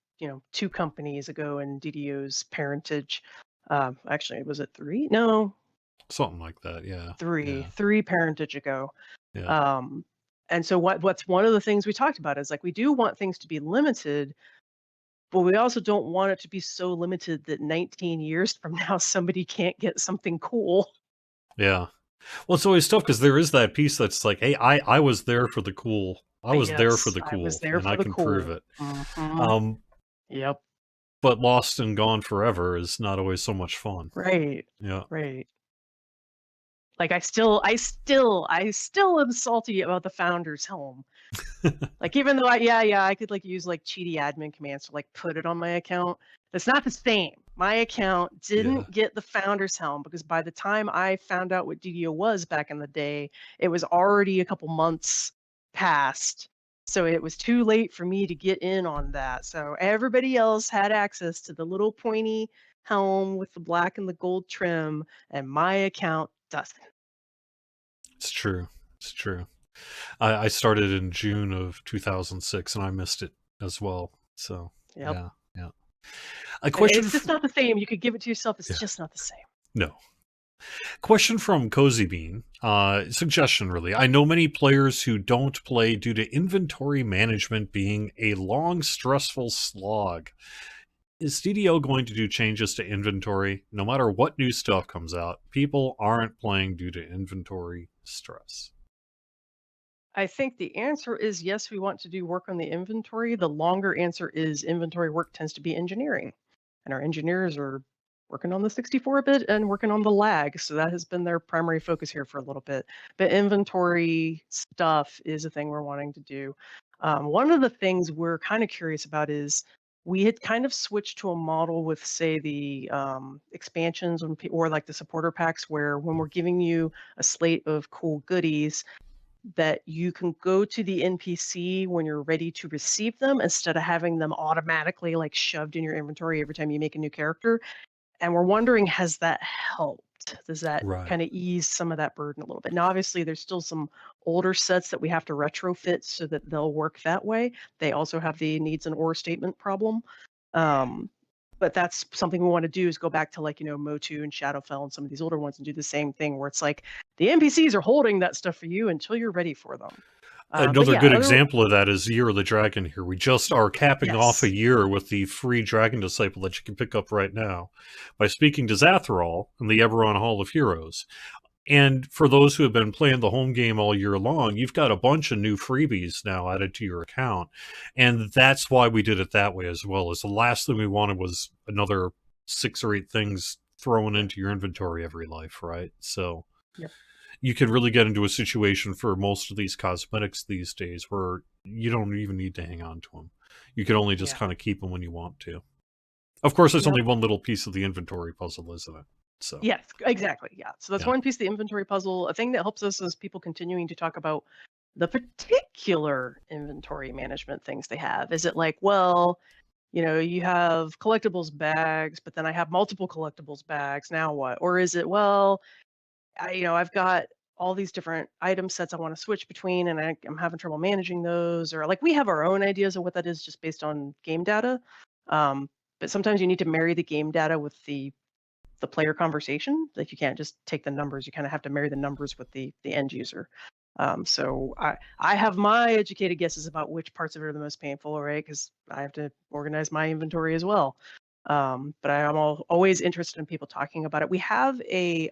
2 companies ago in DDO's parentage. Actually, was it 3? No, Something like that. Yeah, 3. yeah, 3 parentage ago. yeah, Um, and so what's one of the things we talked about is like we do want things to be limited, but we also don't want it to be so limited that 19 years from now somebody can't get something cool. yeah. Well, it's always tough because there is that piece that's like, hey, I was there for the cool. I was there for Yes, the I was cool, there and for I the can prove cool. it. Mhm. Um, Yep. but lost and gone forever is not always so much fun. Right. Yeah. Right. Like I still am salty about the founder's home. Like even though I could like use like cheaty admin commands to like put it on my account. That's not the same. My account Yeah. didn't get the founder's helm because by the time I found out what DDO was back in the day, it was already a couple months past. So it was too late for me to get in on that. So everybody else had access to the little pointy helm with the black and the gold trim, and my account doesn't. It's true. It's true. I started in June of 2006, and I missed it as well. So Yep. yeah, yeah. A question. It's just not the same. You could give it to yourself. It's Yeah. just not the same. No. Question from Cozy Bean. Suggestion, really. I know many players who don't play due to inventory management being a long, stressful slog. Is DDO going to do changes to inventory? No matter what new stuff comes out, people aren't playing due to inventory stress. I think the answer is yes, we want to do work on the inventory. The longer answer is inventory work tends to be engineering. And our engineers are working on the 64-bit and working on the lag. So that has been their primary focus here for a little bit. But inventory stuff is a thing we're wanting to do. One of the things we're kind of curious about is we had kind of switched to a model with, say, the expansions or like the supporter packs, where when we're giving you a slate of cool goodies, that you can go to the NPC when you're ready to receive them instead of having them automatically like shoved in your inventory every time you make a new character. And we're wondering, has that helped? Does that Right. kind of ease some of that burden a little bit? Now, obviously, there's still some older sets that we have to retrofit so that they'll work that way. They also have the needs and or statement problem. Um, but that's something we want to do is go back to like, Motu and Shadowfell and some of these older ones and do the same thing where it's like the NPCs are holding that stuff for you until you're ready for them. But Another yeah, good other example of that is Year of the Dragon here. We just are capping off a yes. year with the free Dragon Disciple that you can pick up right now by speaking to Zathrall in the Eberron Hall of Heroes. And for those who have been playing the home game all year long, you've got a bunch of new freebies now added to your account. And that's why we did it that way as well. As the last thing we wanted was another 6 or 8 things thrown Yeah. into your inventory every life, right? So Yep. you can really get into a situation for most of these cosmetics these days where you don't even need to hang on to them. You can only just Yeah. kind of keep them when you want to. Of course, it's Yep. only one little piece of the inventory puzzle, isn't it? So, Yes, exactly. Yeah. So that's yeah. one piece of the inventory puzzle. A thing that helps us is people continuing to talk about the particular inventory management things they have. Is it like, well, you have collectibles bags, but then I have multiple collectibles bags. Now what? Or is it, well, I've got all these different item sets I want to switch between, and I'm having trouble managing those. Or like we have our own ideas of what that is just based on game data. Um, but sometimes you need to marry the game data with the player conversation. Like you can't just take the numbers. You kind of have to marry the numbers with the end user. So I have my educated guesses about which parts of it are the most painful, right? Because I have to organize my inventory as well. But I am always interested in people talking about it. We have a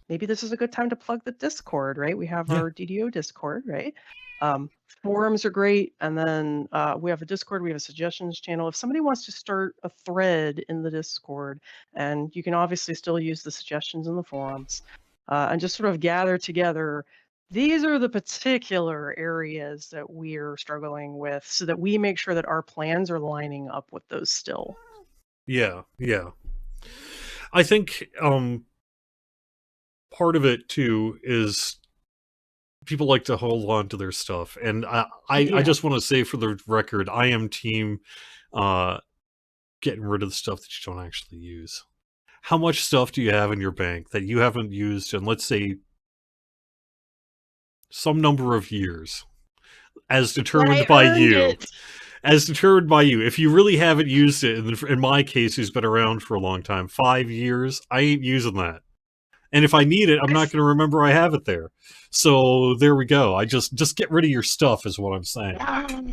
maybe this is a good time to plug the Discord, right? We have Yeah. our DDO Discord, right? Um, Forums are great, and then we have a Discord. We have a suggestions channel. If somebody wants to start a thread in the Discord, and you can obviously still use the suggestions in the forums, and just sort of gather together. These are the particular areas that we're struggling with, so that we make sure that our plans are lining up with those still. Yeah. Yeah. I think part of it too is people like to hold on to their stuff, and I Yeah. just want to say for the record, I am team uh getting rid of the stuff that you don't actually use. How much stuff do you have in your bank that you haven't used in, let's say, some number of years, as But determined I by earned you? it. As determined by you. If you really haven't used it, in my case, who's been around for a long time, 5 years, I ain't using that. And if I need it, I'm not going to remember I have it there. So there we go. I just get rid of your stuff is what I'm saying.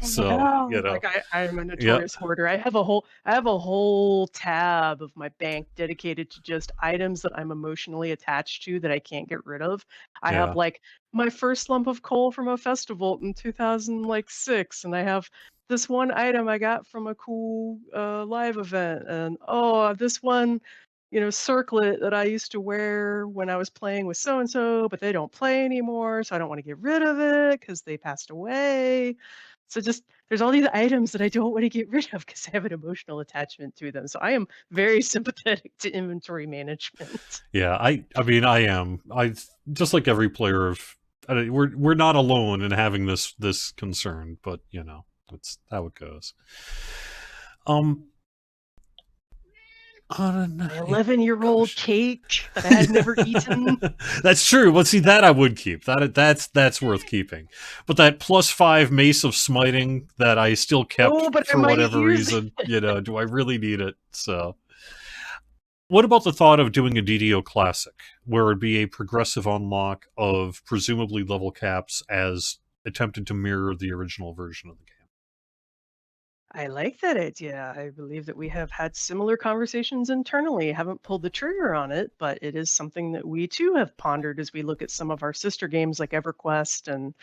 So, No, like I'm a yeah, notorious hoarder. I have a whole tab of my bank dedicated to just items that I'm emotionally attached to that I can't get rid of. I have yeah, like my first lump of coal from a festival in 2006, and I have this one item I got from a cool live event, and oh, this one circlet that I used to wear when I was playing with so and so, but they don't play anymore, so I don't want to get rid of it because they passed away. So just there's all these items that I don't want to get rid of because I have an emotional attachment to them. So I am very sympathetic to inventory management. yeah. I mean, I am. I just like every player of. We're not alone in having this concern, but that's how it goes. Um, on My a 11-year-old question. cake that I had never eaten. That's true. Well, see, that I would keep. That's worth keeping. But that +5 Mace of Smiting that I still kept Oh, but I for might whatever use it. reason, do I really need it? So, what about the thought of doing a DDO Classic, where it'd be a progressive unlock of presumably level caps as attempted to mirror the original version of the game? I like that idea. I believe that we have had similar conversations internally. Haven't pulled the trigger on it, but it is something that we too have pondered as we look at some of our sister games like EverQuest. And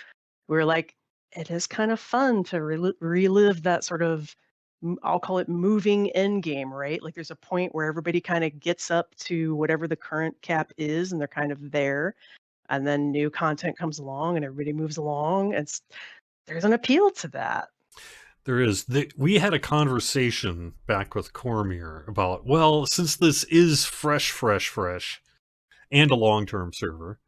we're like, it is kind of fun to relive that sort of, I'll call it moving end game, right? Like there's a point where everybody kind of gets up to whatever the current cap is and they're kind of there. And then new content comes along and everybody moves along. There's an appeal to that. There is. We had a conversation back with Cormier about, well, since this is fresh, and a long-term server,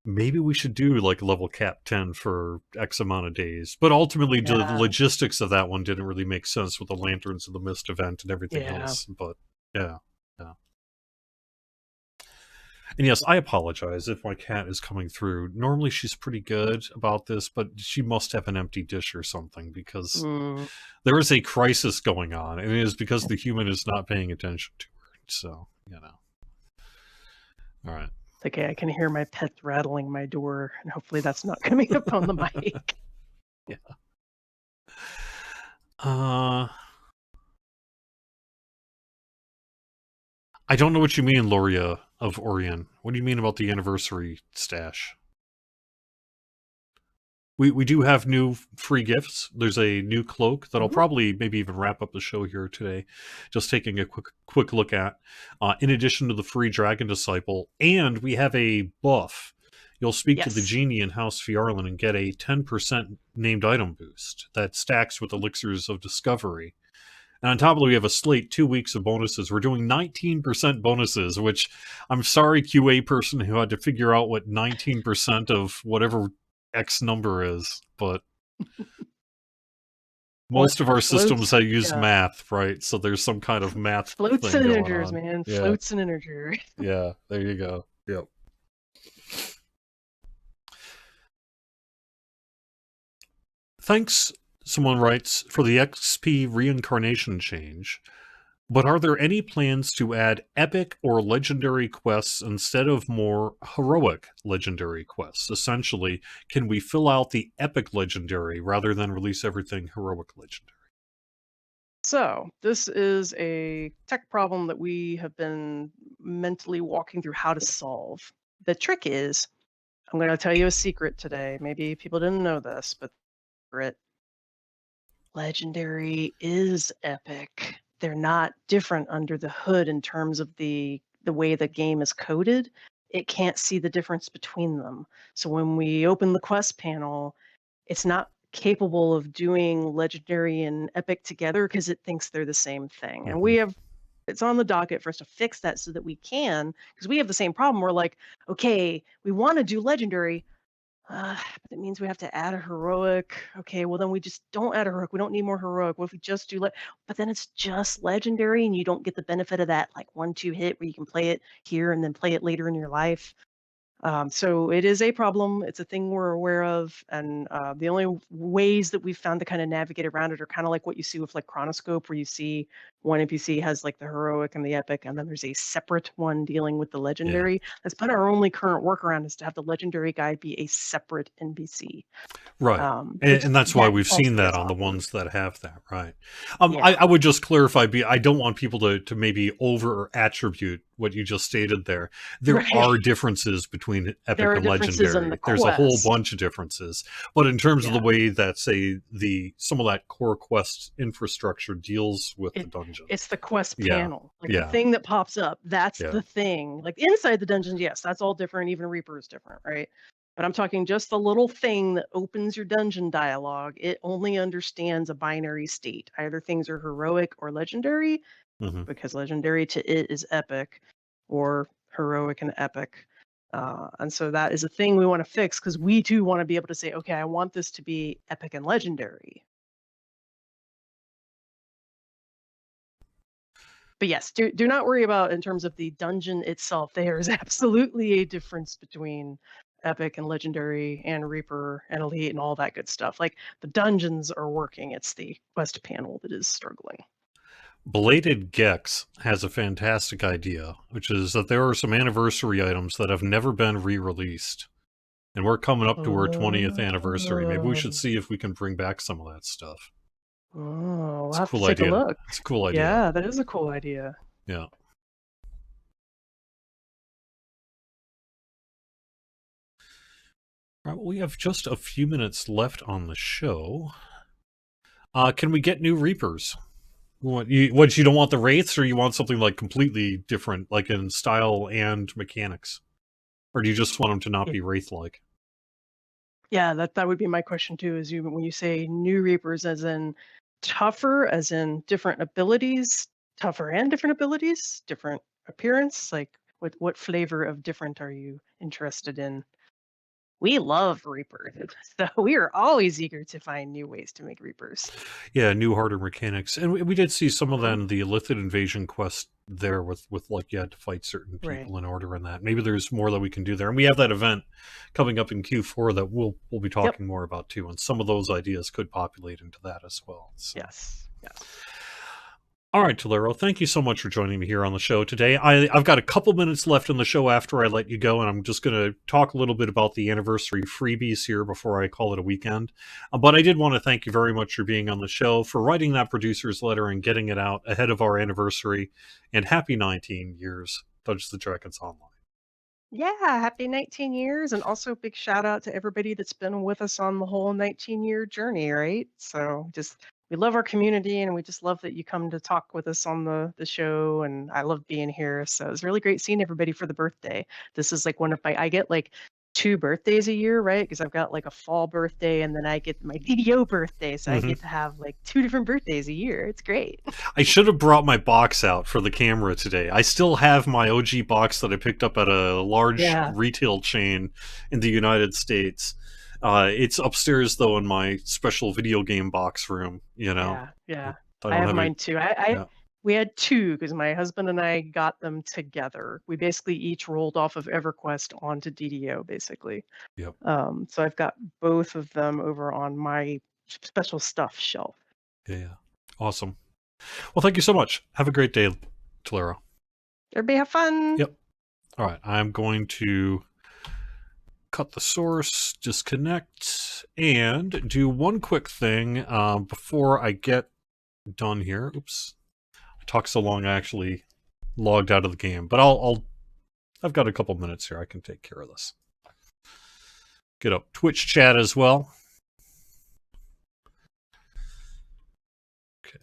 maybe we should do like level cap 10 for X amount of days. But ultimately, the Yeah. logistics of that one didn't really make sense with the Lanterns of the Mist event and everything Yeah. else. But yeah, yeah. And yes, I apologize if my cat is coming through. Normally, she's pretty good about this, but she must have an empty dish or something because Mm. there is a crisis going on, and it is because the human is not paying attention to her. So, all right. Okay, I can hear my pet rattling my door, and hopefully that's not coming up on the mic. Yeah. Uh, I don't know what you mean, Loria of Orion. What do you mean about the anniversary stash? We do have new free gifts. There's a new cloak that I'll Mhm. probably maybe even wrap up the show here today. Just taking a quick look at. In addition to the free Dragon Disciple, and we have a buff. You'll speak to the Yes. genie in House Fiarlan and get a 10% named item boost that stacks with elixirs of discovery. And on top of it, we have a slate 2 weeks of bonuses. We're doing 19% bonuses, which I'm sorry, QA person who had to figure out what 19% of whatever X number is, but Well, most of our systems floats, that use yeah, math, right? So there's some kind of math floats thing and going integers, on. man, Yeah, floats and integers. yeah, there you go. Yep. Thanks, someone writes, for the XP reincarnation change. But are there any plans to add epic or legendary quests instead of more heroic legendary quests? Essentially, can we fill out the epic legendary rather than release everything heroic legendary? So, this is a tech problem that we have been mentally walking through how to solve. the trick is, I'm going to tell you a secret today. Maybe people didn't know this, but secret, Legendary is epic. They're not different under the hood in terms of the way the game is coded. It can't see the difference between them. So when we open the quest panel, it's not capable of doing Legendary and Epic together because it thinks they're the same thing. And it's on the docket for us to fix that so that we can, because we have the same problem. We're like, okay, we want to do Legendary, but it means we have to add a heroic. Okay, well then we just don't add a heroic. We don't need more heroic. What if we just do but then it's just Legendary and you don't get the benefit of that like 1-2 hit where you can play it here and then play it later in your life. So it is a problem. It's a thing we're aware of, and the only ways that we've found to kind of navigate around it are kind of like what you see with like Chronoscope, where you see one NPC has like the heroic and the epic, and then there's a separate one dealing with the Yeah. legendary. That's been our only current workaround, is to have the legendary guy be a separate NPC, Right. which And that's why that we've seen also that gets on the awkward. ones that have that, right? Yeah, I would just clarify, I don't want people to maybe over attribute what you just stated there. There right. are differences between There epic are and differences in the legendary. There's a whole quest. bunch of differences. But in terms of Yeah, the way that, say, some of that core quest infrastructure deals with the it dungeon. it's the quest Yeah. panel, like the Yeah. thing that pops up. That's Yeah. the thing. Like inside the dungeon, yes, that's all different. Even Reaper is different, right? But I'm talking just the little thing that opens your dungeon dialogue. It only understands a binary state. Either things are heroic or legendary, Hmm. because legendary to it is epic, or heroic and epic. And so that is a thing we want to fix, because we too want to be able to say, okay, I want this to be epic and legendary. But yes, do not worry about in terms of the dungeon itself. There is absolutely a difference between epic and legendary and reaper and elite and all that good stuff. Like the dungeons are working. It's the quest panel that is struggling. Belated Gex has a fantastic idea, which is that there are some anniversary items that have never been re-released. And we're coming up to our 20th anniversary. Maybe we should Oh, see if we can bring back some of that stuff. we'll It's a have to cool take a idea. look. It's a cool idea. Yeah, that is a cool idea. Yeah. All right, well, we have just a few minutes left on the show. Can we get new Reapers? You don't want the Wraiths, or you want something like completely different, like in style and mechanics? Or do you just want them to not Yeah, be Wraith-like? yeah, that would be my question too. Is you when you say new reapers, as in tougher, as in different abilities, tougher and different abilities, different appearance? Like what flavor of different are you interested in? We love reapers, so we are always eager to find new ways to make reapers. Yeah, new harder mechanics. And we did see some of that Mhm. in the Illithid Invasion quest there with like you had to fight certain Right. people in order in that. Maybe there's more that we can do there. And we have that event coming up in Q4 that we'll be Yep. talking more about too. And some of those ideas could populate into that as well. So Yes. Yes. all right, Tolero, thank you so much for joining me here on the show today. I've got a couple minutes left in the show after I let you go, and I'm just going to talk a little bit about the anniversary freebies here before I call it a weekend. But I did want to thank you very much for being on the show, for writing that producer's letter and getting it out ahead of our anniversary. And happy 19 years, Dungeons & Dragons Online. Yeah, happy 19 years, and also big shout out to everybody that's been with us on the whole 19-year journey, right? So just we love our community, and we just love that you come to talk with us on the show, and I love being here. So it's really great seeing everybody for the birthday. This is like one of my I get like 2 birthdays a year, right? Because I've got like a fall birthday and then I get my DDO birthday. So I Hmm. get to have like 2 different birthdays a year. It's great. I should have brought my box out for the camera today. I still have my OG box that I picked up at a large Yeah. retail chain in the United States. It's upstairs though in my special video game box room. Yeah, yeah. I I don't have have any. mine too. I Yeah, we had 2 because my husband and I got them together. We basically each rolled off of EverQuest onto DDO, basically. yep, So I've got both of them over on my special stuff shelf. yeah. Awesome. Well, thank you so much. Have a great day, Tolero. Everybody have fun. Yep. All right, I'm going to cut the source, disconnect, and do one quick thing before I get done here. Oops. I talked so long I actually logged out of the game, but I'll I've got a couple minutes here. I can take care of this. Get up Twitch chat as well. Okay.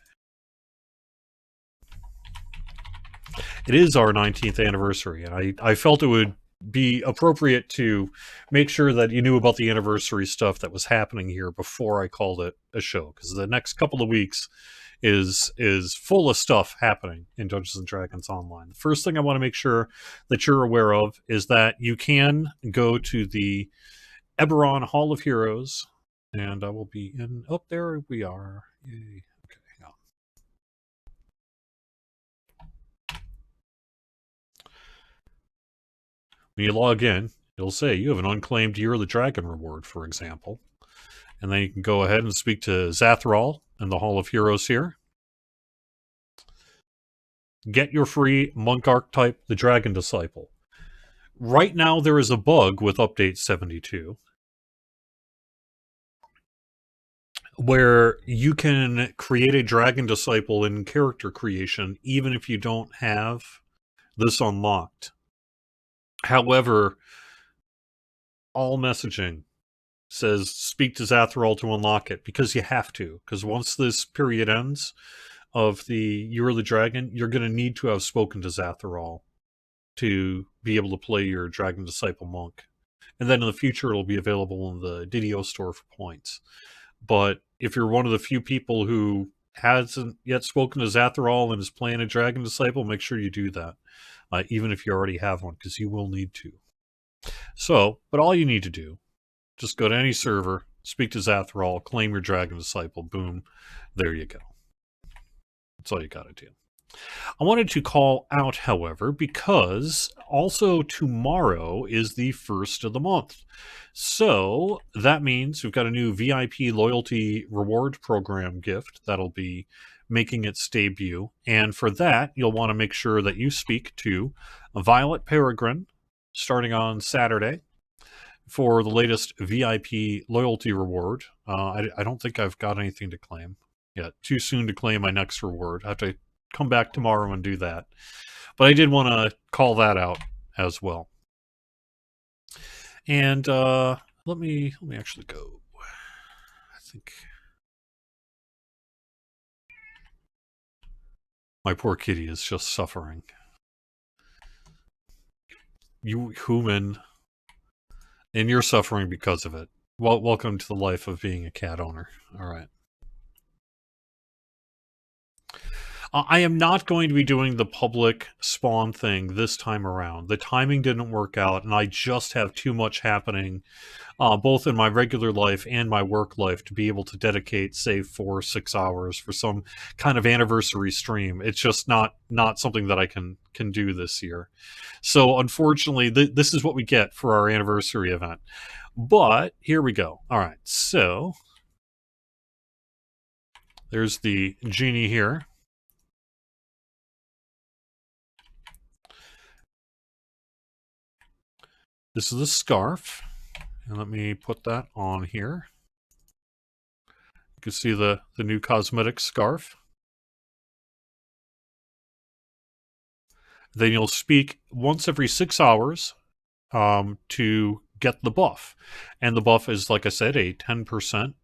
It is our 19th anniversary, and I felt it would be appropriate to make sure that you knew about the anniversary stuff that was happening here before I called it a show, because the next couple of weeks is full of stuff happening in Dungeons and Dragons Online. The first thing I want to make sure that you're aware of is that you can go to the Eberron Hall of Heroes, and I will be in. Oh, there we are. Yay. Okay, hang on. When you log in, it'll say you have an unclaimed Year of the Dragon reward, for example. And then you can go ahead and speak to Zathral in the Hall of Heroes here. Get your free monk archetype, the Dragon Disciple. Right now, there is a bug with Update 72 where you can create a Dragon Disciple in character creation even if you don't have this unlocked. However, all messaging says speak to Zathral to unlock it, because you have to. Because once this period ends of the Year of the Dragon, you're going to need to have spoken to Zathral to be able to play your Dragon Disciple Monk. And then in the future, it'll be available in the DDO store for points. But if you're one of the few people who hasn't yet spoken to Zathral and is playing a Dragon Disciple, make sure you do that. Even if you already have one, because you will need to. So, but all you need to do, just go to any server, speak to Zathral, claim your Dragon Disciple, boom, there you go. That's all you gotta do. I wanted to call out, however, because also tomorrow is the first of the month. So that means we've got a new VIP loyalty reward program gift that'll be making its debut. And for that, you'll want to make sure that you speak to Violet Peregrine starting on Saturday for the latest VIP loyalty reward. I don't think I've got anything to claim yet. Too soon to claim my next reward. I have to come back tomorrow and do that. But I did want to call that out as well. And let me actually go. I think my poor kitty is just suffering. You human, and you're suffering because of it. Well, welcome to the life of being a cat owner. All right. I am not going to be doing the public spawn thing this time around. The timing didn't work out, and I just have too much happening, both in my regular life and my work life, to be able to dedicate, say, 4 or 6 hours for some kind of anniversary stream. It's just not something that I can do this year. So, unfortunately, this is what we get for our anniversary event. But here we go. All right, so there's the genie here. This is the scarf, and let me put that on here. You can see the new cosmetic scarf. Then you'll speak once every 6 hours to get the buff. And the buff is, like I said, a 10%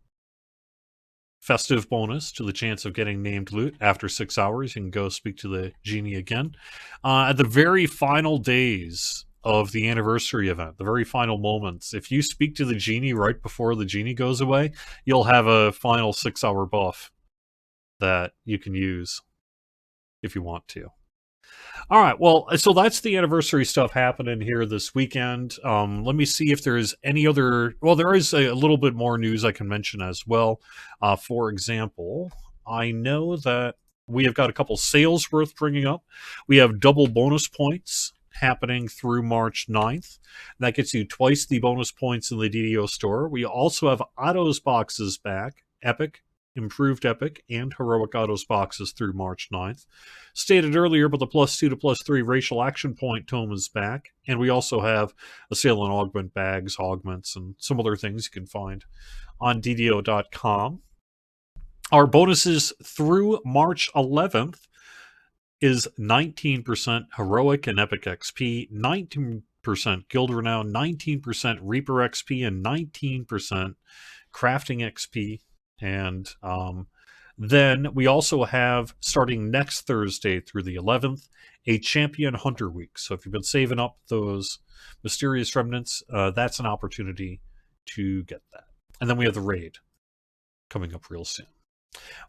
festive bonus to the chance of getting named loot. After 6 hours, you can go speak to the genie again. At the very final days of the anniversary event, the very final moments, if you speak to the genie right before the genie goes away, you'll have a final 6-hour buff that you can use if you want to. All right, well, so that's the anniversary stuff happening here this weekend. Let me see if there's any other... Well, there is a little bit more news I can mention as well. For example, I know that we have got a couple sales worth bringing up. We have double bonus points happening through March 9th. That gets you twice the bonus points in the DDO store. We also have Autos boxes back, Epic, Improved Epic, and Heroic Autos boxes through March 9th. Stated earlier, but the +2 to +3 Racial Action Point tome is back, and we also have a sale on augment bags, augments, and some other things you can find on DDO.com. Our bonuses through March 11th is 19% Heroic and Epic XP, 19% Guild Renown, 19% Reaper XP, and 19% Crafting XP. And then we also have, starting next Thursday through the 11th, a Champion Hunter Week. So if you've been saving up those Mysterious Remnants, that's an opportunity to get that. And then we have the raid coming up real soon.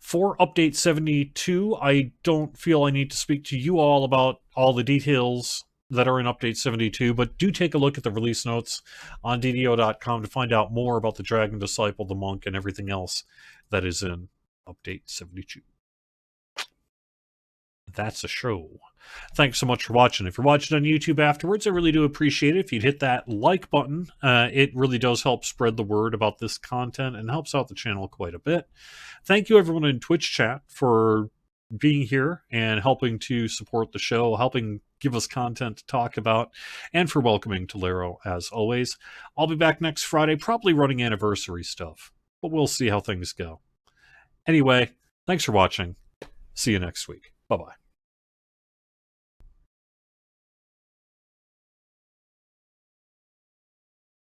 For Update 72, I don't feel I need to speak to you all about all the details that are in Update 72, but do take a look at the release notes on DDO.com to find out more about the Dragon Disciple, the Monk, and everything else that is in Update 72. That's a show. Thanks so much for watching. If you're watching on YouTube afterwards, I really do appreciate it if you'd hit that like button. It really does help spread the word about this content and helps out the channel quite a bit. Thank you everyone in Twitch chat for being here and helping to support the show, helping give us content to talk about, and for welcoming Tolero as always. I'll be back next Friday, probably running anniversary stuff, but we'll see how things go. Anyway, thanks for watching. See you next week. Bye-bye.